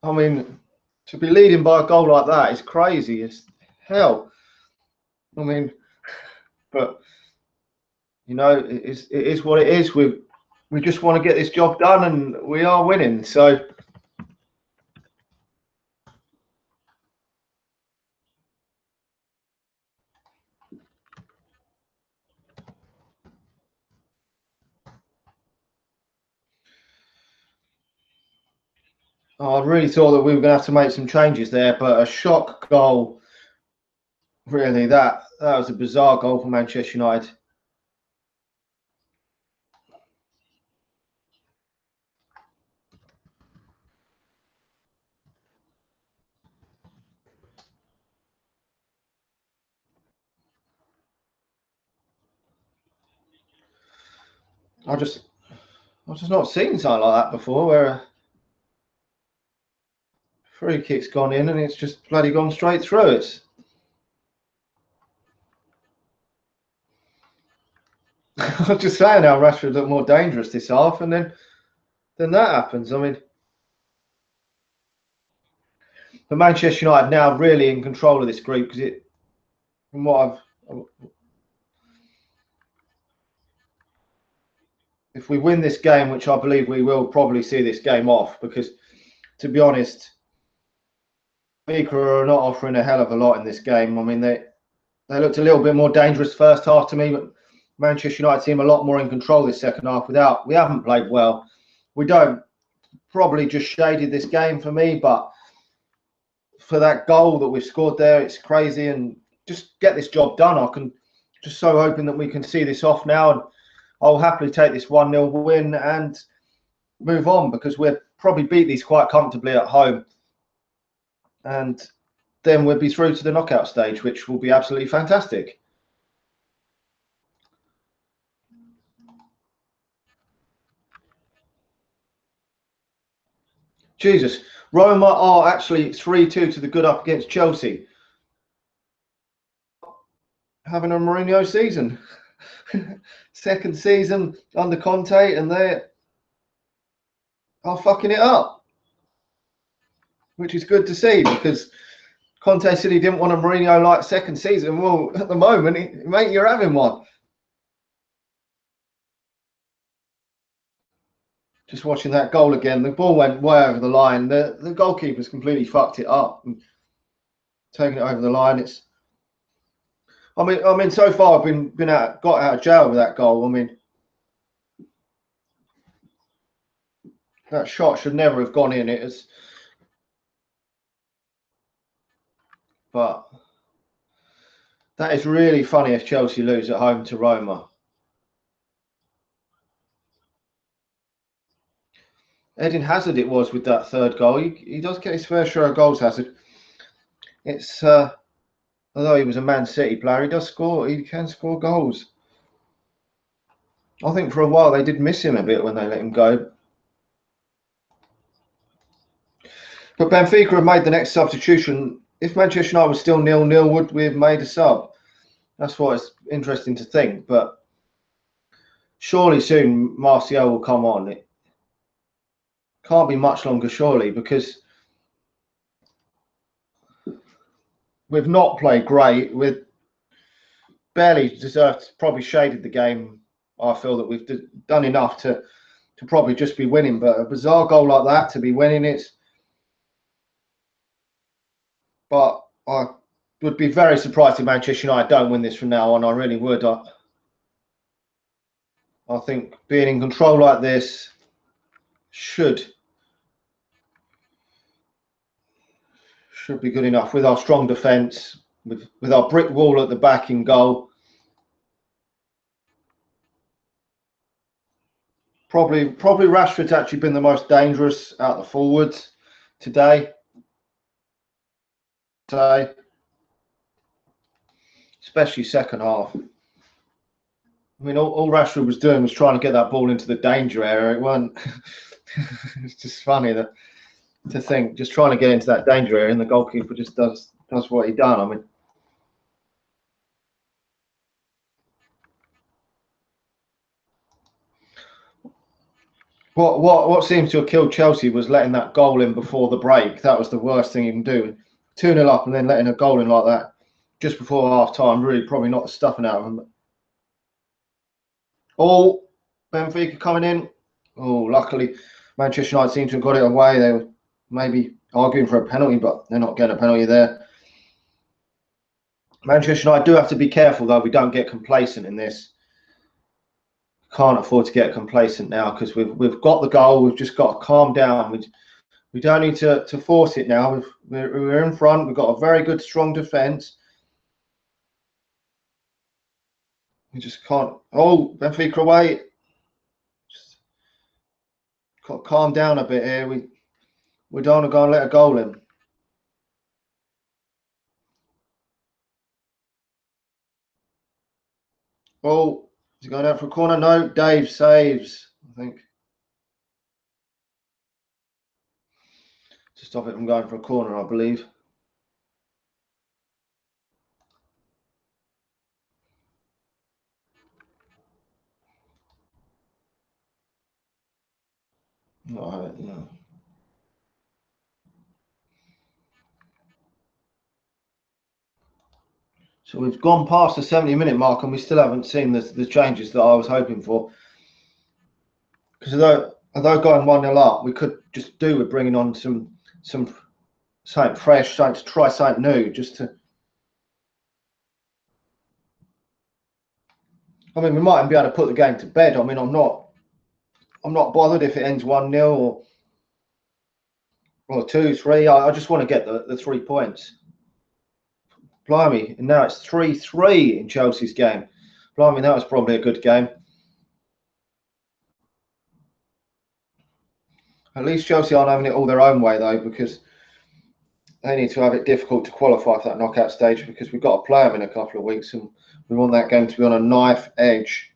I mean, to be leading by a goal like that is crazy as hell. I mean, but you know, it is what it is. We just want to get this job done, and we are winning. So. I really thought that we were going to have to make some changes there, but a shock goal, really, that was a bizarre goal for Manchester United. I've just not seen something like that before, where a free kick's gone in and it's just bloody gone straight through. It's I'm just saying how Rashford looked more dangerous this half, and then that happens. I mean, the Manchester United now really in control of this group because from what if we win this game, which I believe we will probably see this game off, because to be honest, Benfica are not offering a hell of a lot in this game. I mean, they looked a little bit more dangerous first half to me, but Manchester United seem a lot more in control this second half. We haven't played well. We don't probably just shaded this game for me, but for that goal that we've scored there, it's crazy, and just get this job done. I can just so hoping that we can see this off now, and I'll happily take this 1-0 win and move on, because we'll probably beat these quite comfortably at home, and then we'll be through to the knockout stage, which will be absolutely fantastic. Jesus, Roma are actually 3-2 to the good up against Chelsea. Having a Mourinho season. Second season under Conte, and they are fucking it up, which is good to see, because Conte said he didn't want a Mourinho-like second season. Well, at the moment, mate, you're having one. Just watching that goal again, the ball went way over the line. The goalkeeper's completely fucked it up and taking it over the line. I mean, so far I've got out of jail with that goal. I mean, that shot should never have gone in. But that is really funny if Chelsea lose at home to Roma. Eden Hazard it was with that third goal. He does get his fair share of goals, Hazard. It's although he was a Man City player, he does score. He can score goals. I think for a while they did miss him a bit when they let him go. But Benfica have made the next substitution. If Manchester United was still 0-0, would we have made a sub? That's what it's interesting to think. But surely soon Martial will come on. It can't be much longer, surely, because we've not played great. We've barely deserved, probably shaded the game. I feel that we've done enough to probably just be winning. But a bizarre goal like that to be winning it. But I would be very surprised if Manchester United don't win this from now on. I really would. I think being in control like this should be good enough with our strong defence, with our brick wall at the back in goal. Probably Rashford's actually been the most dangerous out the forwards today. Especially second half. I mean, all Rashford was doing was trying to get that ball into the danger area. It weren't. It's just funny to think, just trying to get into that danger area, and the goalkeeper just does what he done. I mean, what seems to have killed Chelsea was letting that goal in before the break. That was the worst thing you can do. 2-0 up and then letting a goal in like that just before half time. Really, probably not the stuffing out of them. Oh, Benfica coming in. Oh, luckily Manchester United seem to have got it away. They were maybe arguing for a penalty, but they're not getting a penalty there. Manchester United do have to be careful, though. We don't get complacent in this. Can't afford to get complacent now because we've got the goal. We've just got to calm down. We don't need to force it now. We're in front. We've got a very good, strong defence. We just can't. Oh, Benfica away. Just got to calm down a bit here. We don't want to go and let a goal in. Oh, is he going out for a corner? No, Dave saves, I think. To stop it from going for a corner, I believe. No. So we've gone past the 70-minute mark and we still haven't seen the changes that I was hoping for. Because although going 1-0 up, we could just do with bringing on something fresh, something to try something new, just to. I mean, we might even be able to put the game to bed. I mean, I'm not bothered if it ends 1-0 or 2-3. I just want to get the 3 points. Blimey, and now it's 3-3 in Chelsea's game. Blimey, that was probably a good game. At least Chelsea aren't having it all their own way, though, because they need to have it difficult to qualify for that knockout stage because we've got to play them in a couple of weeks and we want that game to be on a knife edge.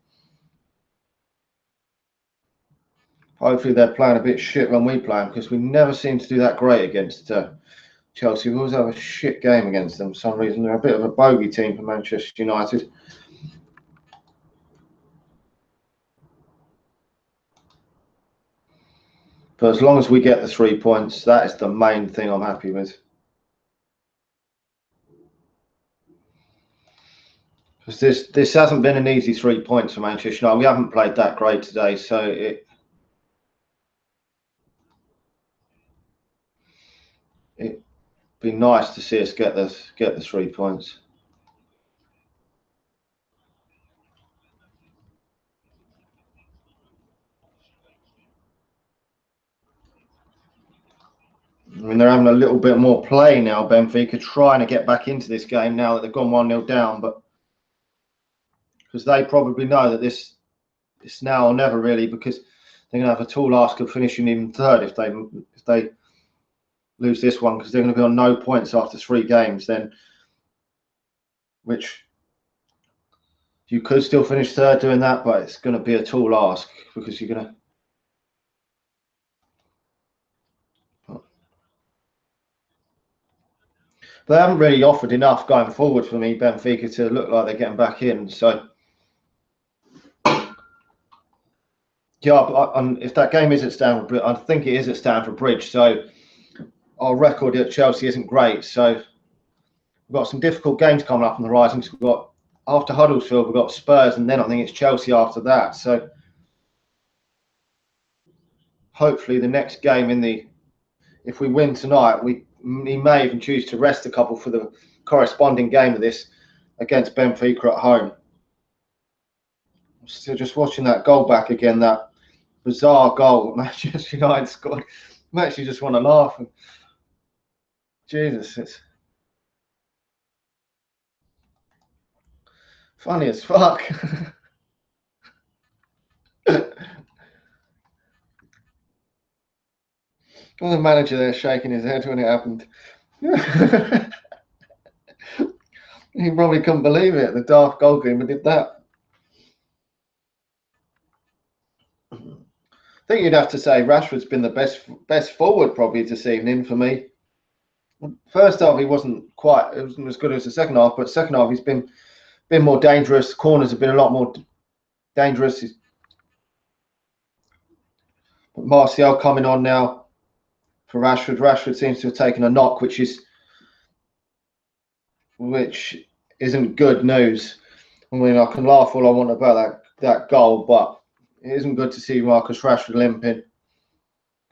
Hopefully they're playing a bit shit when we play them because we never seem to do that great against Chelsea. We always have a shit game against them for some reason. They're a bit of a bogey team for Manchester United. But as long as we get the 3 points, that is the main thing I'm happy with. Because this hasn't been an easy 3 points for Manchester United. We haven't played that great today, so it'd be nice to see us get the 3 points. I mean, they're having a little bit more play now, Benfica, trying to get back into this game now that they've gone 1-0 down, but because they probably know that this now or never really, because they're going to have a tall ask of finishing even third if they lose this one, because they're going to be on no points after 3 games then, which you could still finish third doing that, but it's going to be a tall ask because you're going to. They haven't really offered enough going forward for me, Benfica, to look like they're getting back in. So, yeah, if that game is at Stamford Bridge, I think it is at Stamford Bridge. So, our record at Chelsea isn't great. So, we've got some difficult games coming up on the horizon. We've got, after Huddersfield, we've got Spurs, and then I think it's Chelsea after that. So, hopefully, the next game if we win tonight, we may even choose to rest a couple for the corresponding game of this against Benfica at home. Still just watching that goal back again, that bizarre goal that Manchester United scored. I actually just want to laugh. Jesus, it's funny as fuck. Well, the manager there shaking his head when it happened. He probably couldn't believe it. The daft goalkeeper did that. I think you'd have to say Rashford's been the best forward probably this evening for me. First half he wasn't as good as the second half, but second half he's been more dangerous. Corners have been a lot more dangerous. But Martial coming on now for Rashford. Rashford seems to have taken a knock, which isn't good news. I mean, I can laugh all I want about that goal, but it isn't good to see Marcus Rashford limping.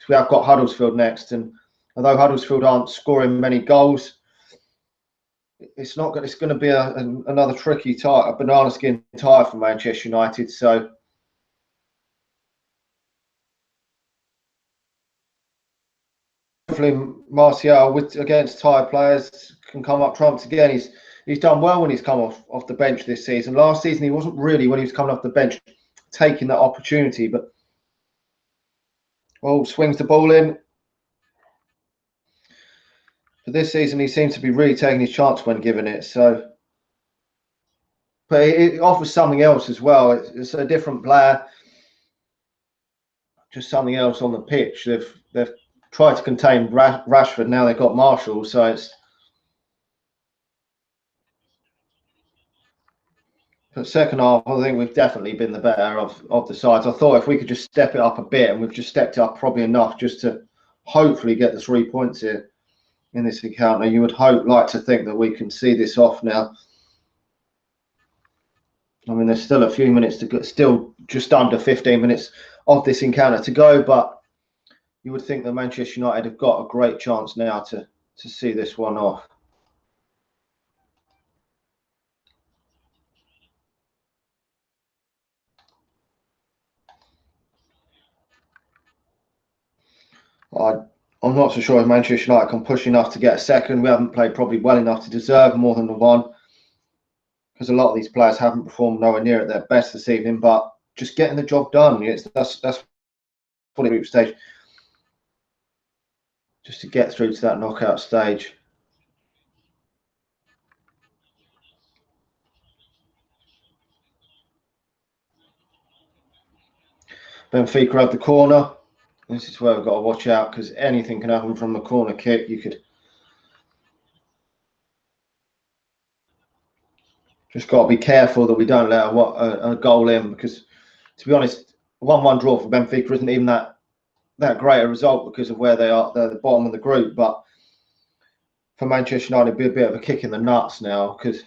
We have got Huddersfield next, and although Huddersfield aren't scoring many goals, it's going to be another tricky tie, a banana skin tie for Manchester United. So hopefully Martial against tired players can come up trumps again. He's done well when he's come off the bench this season. Last season he wasn't really, when he was coming off the bench, taking that opportunity, but swings the ball in. But this season he seems to be really taking his chance when given it. So, but it offers something else as well. It's a different player, just something else on the pitch. They've tried to contain Rashford. Now they've got Martial, so it's. But second half, I think we've definitely been the better of the sides. I thought if we could just step it up a bit, and we've just stepped it up probably enough just to hopefully get the 3 points here in this encounter. You would like to think that we can see this off now. I mean, there's still a few minutes to go, still just under 15 minutes of this encounter to go, but you would think that Manchester United have got a great chance now to see this one off. I'm not so sure if Manchester United can push enough to get a second. We haven't played probably well enough to deserve more than the one, because a lot of these players haven't performed nowhere near at their best this evening. But just getting the job done, that's for the group stage, just to get through to that knockout stage. Benfica have the corner. This is where we've got to watch out, because anything can happen from a corner kick. You could just got to be careful that we don't let a goal in, because to be honest, 1-1 draw for Benfica isn't even that great a result because of where they are. They're the bottom of the group, but for Manchester United, it'd be a bit of a kick in the nuts now, because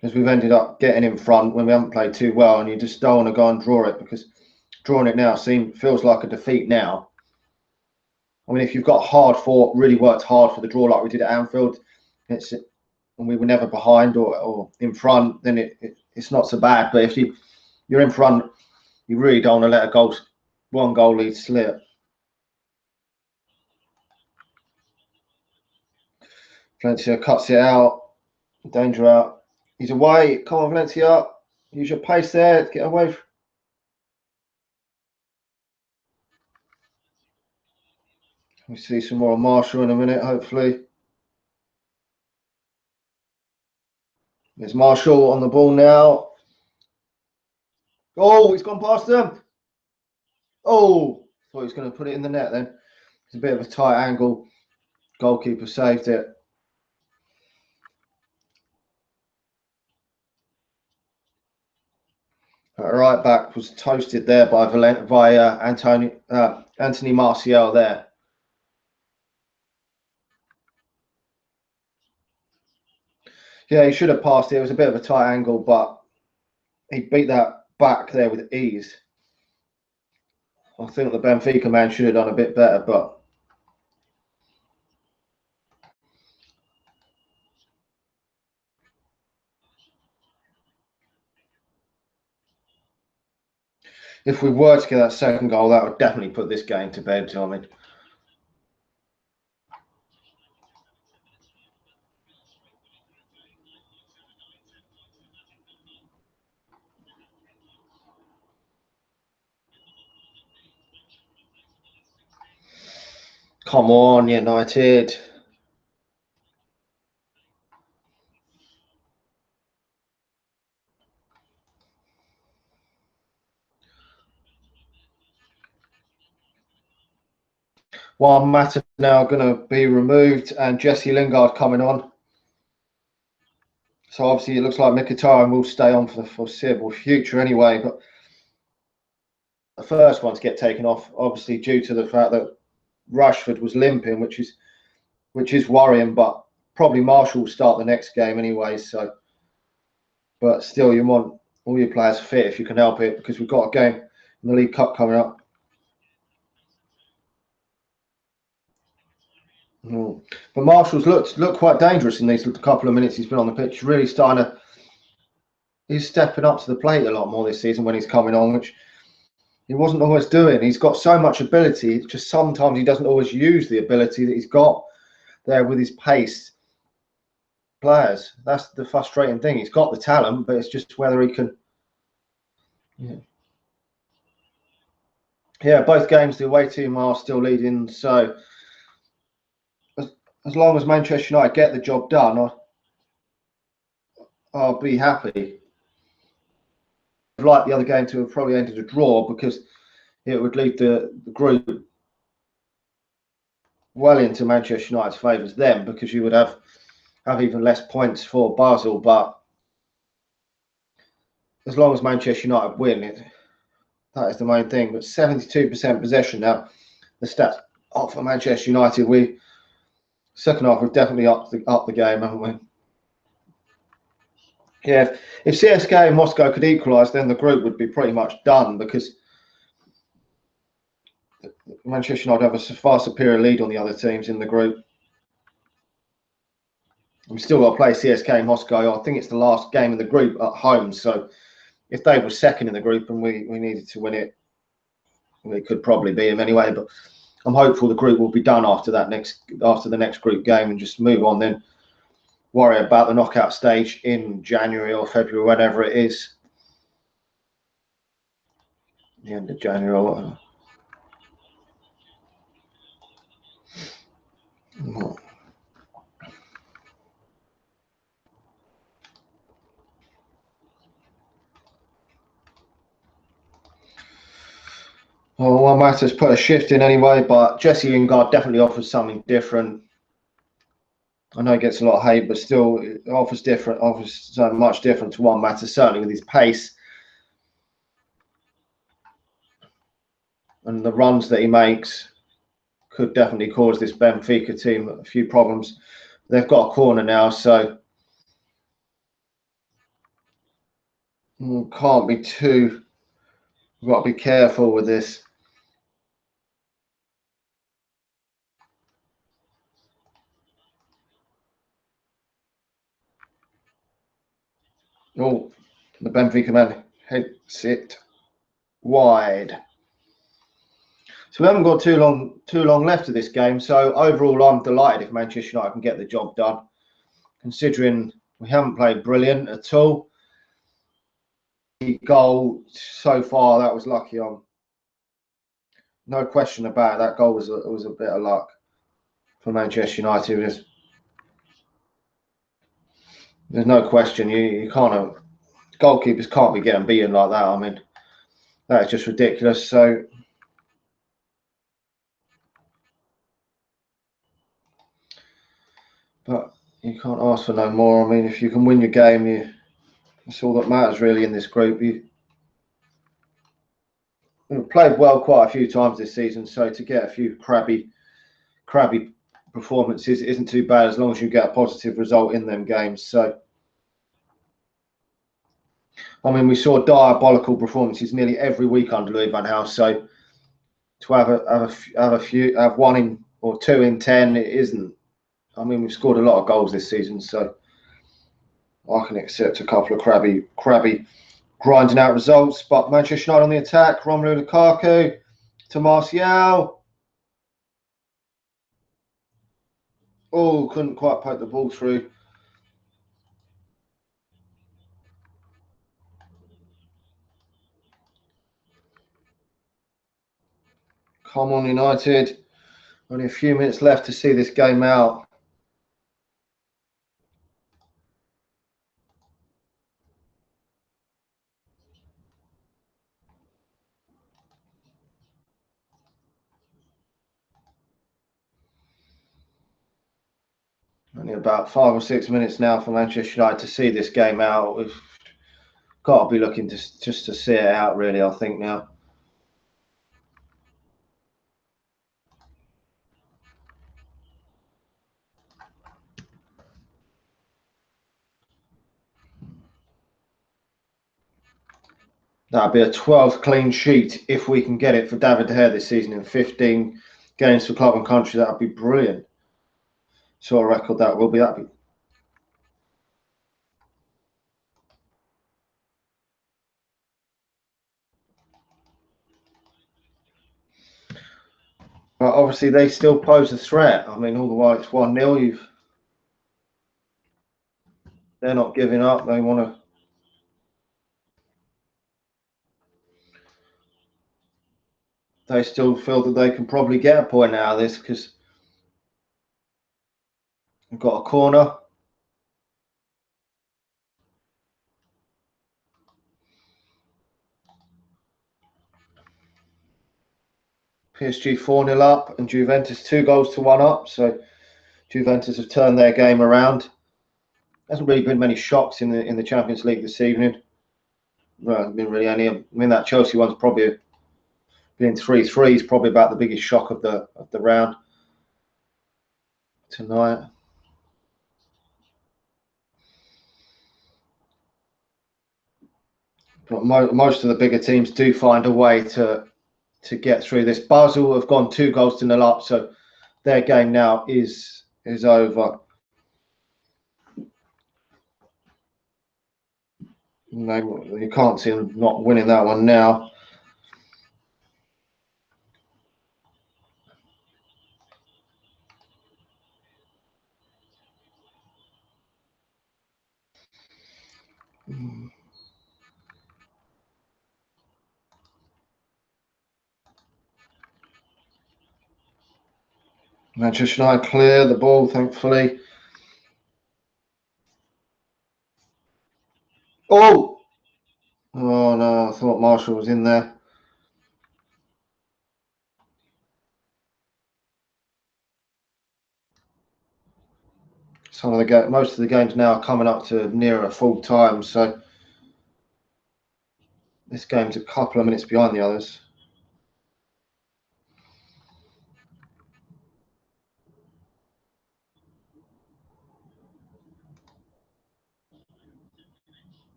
we've ended up getting in front when we haven't played too well, and you just don't want to go and draw it, because drawing it now feels like a defeat now. I mean, if you've got hard fought, really worked hard for the draw like we did at Anfield, and we were never behind or in front, then it's not so bad. But if you're in front, you really don't want to let one goal lead slip. Valencia cuts it out. Danger out. He's away. Come on, Valencia. Use your pace there. Get away. We see some more of Martial in a minute, hopefully. There's Martial on the ball now. Oh, he's gone past them. Oh, thought he was going to put it in the net then. It's a bit of a tight angle. Goalkeeper saved it. Right back was toasted there by Anthony Martial there. Yeah, he should have passed it. It was a bit of a tight angle, but he beat that back there with ease. I think the Benfica man should have done a bit better, but if we were to get that second goal, that would definitely put this game to bed, Tommy. Come on, United. Juan Mata now going to be removed and Jesse Lingard coming on. So obviously it looks like Mkhitaryan will stay on for the foreseeable future anyway. But the first one to get taken off, obviously due to the fact that Rashford was limping, which is worrying. But probably Marshall will start the next game anyway. So, but still, you want all your players fit if you can help it, because we've got a game in the League Cup coming up. But Marshall's looked quite dangerous in these couple of minutes he's been on the pitch. Really starting to, he's stepping up to the plate a lot more this season when he's coming on, which he wasn't always doing. He's got so much ability, just sometimes he doesn't always use the ability that he's got there with his pace. Players, that's the frustrating thing. He's got the talent, but it's just whether he can. Yeah, both games the away team are still leading, so as long as Manchester United get the job done, I'll be happy. I'd like the other game to have probably ended a draw, because it would lead the group well into Manchester United's favours then, because you would have even less points for Basel. But as long as Manchester United win, that is the main thing. But 72% possession now, the stats are for Manchester United. Second half, we've definitely upped the game, haven't we? Yeah, if CSKA and Moscow could equalise, then the group would be pretty much done, because Manchester United have a far superior lead on the other teams in the group. We've still got to play CSKA and Moscow. I think it's the last game of the group at home. So if they were second in the group and we needed to win it, we could probably beat them anyway. But I'm hopeful the group will be done after the next group game, and just move on, then worry about the knockout stage in January or February, whenever it is. The end of January or whatever. Well, one matter's put a shift in anyway, but Jesse Lingard definitely offers something different. I know he gets a lot of hate, but still it offers so much different to Juan Mata, certainly with his pace and the runs that he makes. Could definitely cause this Benfica team a few problems. They've got a corner now, so can't be too. We've got to be careful with this. Oh, the Benfica man hits it wide. So we haven't got too long left of this game. So overall, I'm delighted if Manchester United can get the job done, considering we haven't played brilliant at all. The goal so far, that was lucky on. No question about it. That goal was a bit of luck for Manchester United. There's no question. You can't have, goalkeepers can't be getting beaten like that. I mean, that is just ridiculous. So can't ask for no more. I mean, if you can win your game, that's all that matters really in this group. We've played well quite a few times this season, so to get a few crabby performances isn't too bad as long as you get a positive result in them games. So, I mean, we saw diabolical performances nearly every week under Louis van Gaal. So to have one in or two in 10, it isn't. I mean, we've scored a lot of goals this season, so I can accept a couple of crabby grinding out results. But Manchester United on the attack, Romelu Lukaku to Martial. Oh, couldn't quite poke the ball through. Come on, United. Only a few minutes left to see this game out. Only about 5 or 6 minutes now for Manchester United to see this game out. We've got to be looking just to see it out, really, I think, now. That'd be a 12th clean sheet if we can get it for David De Gea this season in 15 games for club and country. That'd be brilliant. So a record that will be. That'd be. But obviously, they still pose a threat. I mean, all the while it's 1-0. They're not giving up. They want to. They still feel that they can probably get a point out of this because we've got a corner. PSG 4-0 up and Juventus 2-1 up. So Juventus have turned their game around. Hasn't really been many shocks in the Champions League this evening. Well, been really any. I mean, that Chelsea one's probably been 3-3 is probably about the biggest shock of the round tonight. But most of the bigger teams do find a way to get through this. Basel have gone 2-0 up, so their game now is over. You can't see them not winning that one now. Manchester United clear the ball, thankfully. Oh! Oh no, I thought Marshall was in there. Most of the games now are coming up to nearer full time, so this game's a couple of minutes behind the others.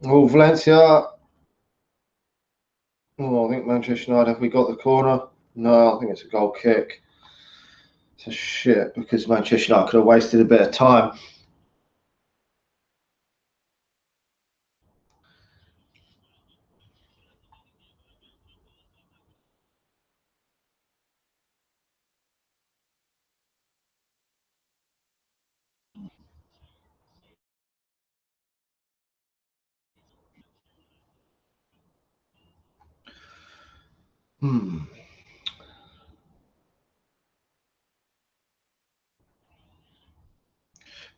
Oh, Valencia. Oh, I think Manchester United, have we got the corner? No, I think it's a goal kick. It's a shit because Manchester United could have wasted a bit of time.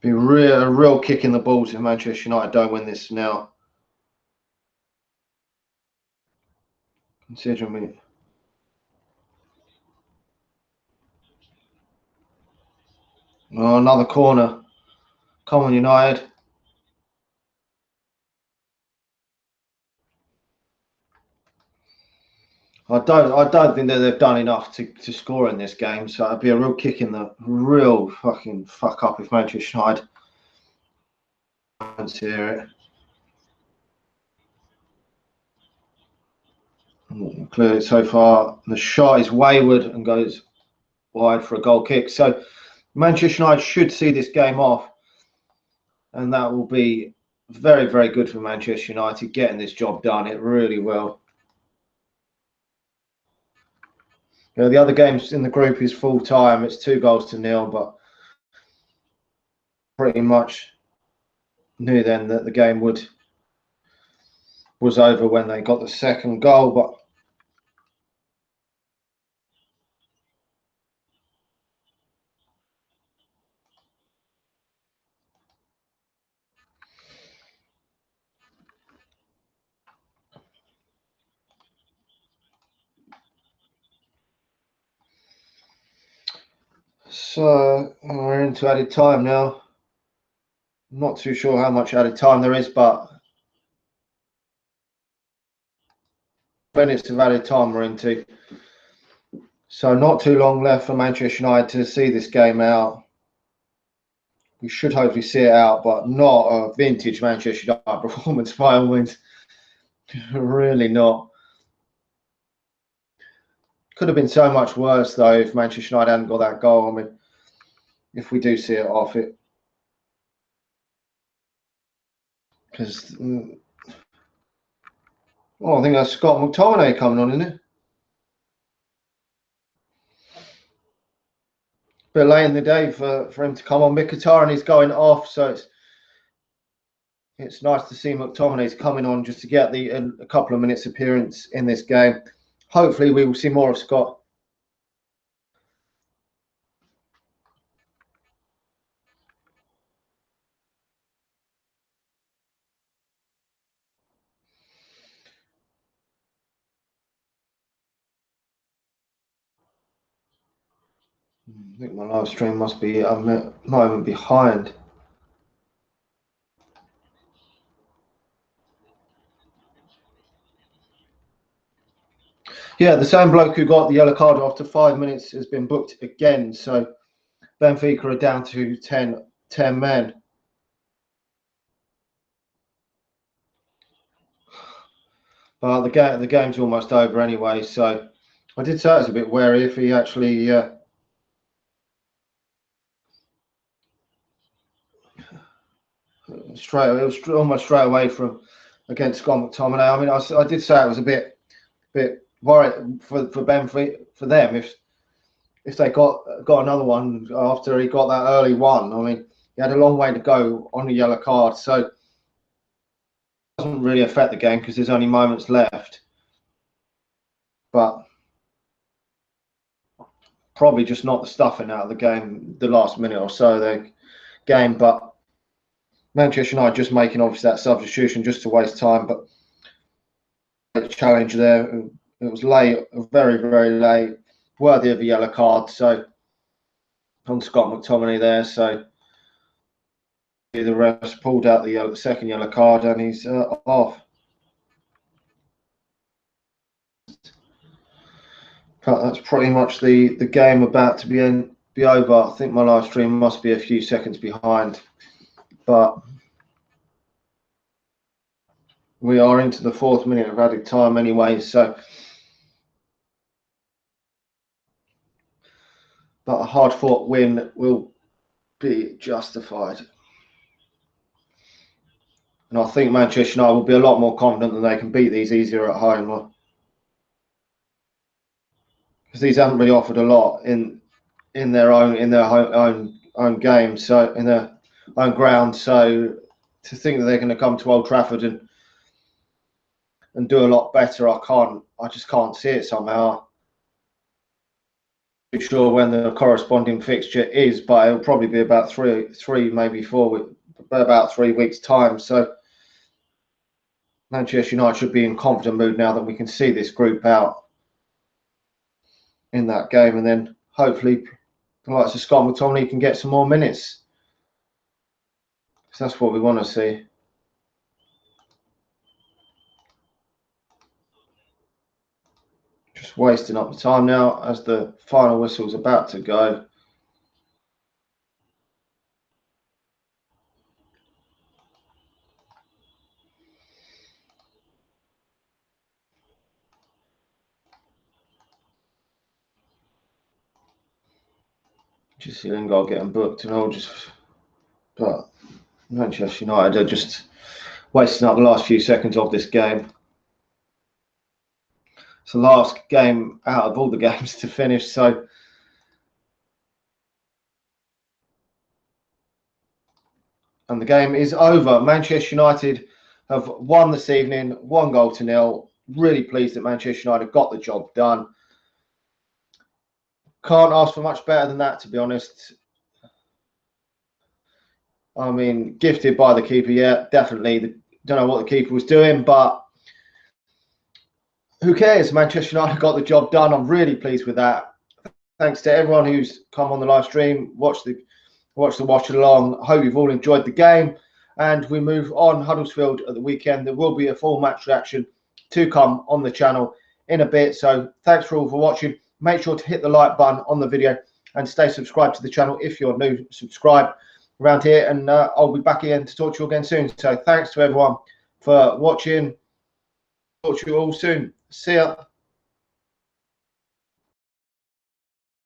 Be a real kick in the balls if Manchester United don't win this now. Considering we... Oh, another corner. Come on, United. I don't think that they've done enough to score in this game, so it'd be a real kick in the real fucking fuck up if Manchester United don't hear it. Clearly so far, the shot is wayward and goes wide for a goal kick. So Manchester United should see this game off, and that will be very, very good for Manchester United getting this job done. It really will. You know, the other games in the group is full time. It's 2-0, but pretty much knew then that the game was over when they got the second goal. But so we're into added time now. I'm not too sure how much added time there is, but minutes of added time we're into. So not too long left for Manchester United to see this game out. We should hopefully see it out, but not a vintage Manchester United performance by all means. Really not. Could have been so much worse though if Manchester United hadn't got that goal. I mean, if we do see it off, it because well, I think that's Scott McTominay coming on, isn't it? Bit late in the day for him to come on. Mkhitaryan is going off, so it's nice to see McTominay's coming on just to get a couple of minutes appearance in this game. Hopefully, we will see more of Scott. I think my live stream must be a moment behind. Yeah, the same bloke who got the yellow card after 5 minutes has been booked again. So Benfica are down to 10 men. But the game's almost over anyway. So I did say I was a bit wary if he actually it was almost straight away from against Scott McTominay. I mean, I did say I was a bit worried for Benfica, for them if they got another one after he got that early one. I mean, he had a long way to go on the yellow card, so it doesn't really affect the game because there's only moments left. But probably just not the stuffing out of the game, the last minute or so of the game. But Manchester United just making obviously that substitution just to waste time. But the challenge there, it was late, very, very late, worthy of a yellow card. So on Scott McTominay there. So the ref pulled out the second yellow card and he's off. But that's pretty much the game about to be over. I think my live stream must be a few seconds behind, but we are into the 4th minute of added time anyway. So, but a hard-fought win will be justified. And I think Manchester United will be a lot more confident that they can beat these easier at home. Because these haven't really offered a lot in their own game, so in their own ground. So to think that they're going to come to Old Trafford and do a lot better, I just can't see it somehow. sure when the corresponding fixture is, but it'll probably be about three, maybe 4 weeks, about 3 weeks' time. So Manchester United should be in confident mood now that we can see this group out in that game, and then hopefully the likes of Scott McTominay can get some more minutes, because that's what we want to see. Just wasting up the time now as the final whistle's about to go. Just see Lingard getting booked and all, but Manchester United are just wasting up the last few seconds of this game. It's the last game out of all the games to finish, so and the game is over. Manchester United have won this evening, 1-0. Really pleased that Manchester United got the job done. Can't ask for much better than that, to be honest. I mean, gifted by the keeper, yeah, definitely. Don't know what the keeper was doing, but who cares? Manchester United got the job done. I'm really pleased with that. Thanks to everyone who's come on the live stream, watch the watch along. I hope you've all enjoyed the game, and we move on Huddersfield at the weekend. There will be a full match reaction to come on the channel in a bit. So thanks for all for watching. Make sure to hit the like button on the video and stay subscribed to the channel if you're new. Subscribe around here, and I'll be back again to talk to you again soon. So thanks to everyone for watching. Talk to you all soon. See ya.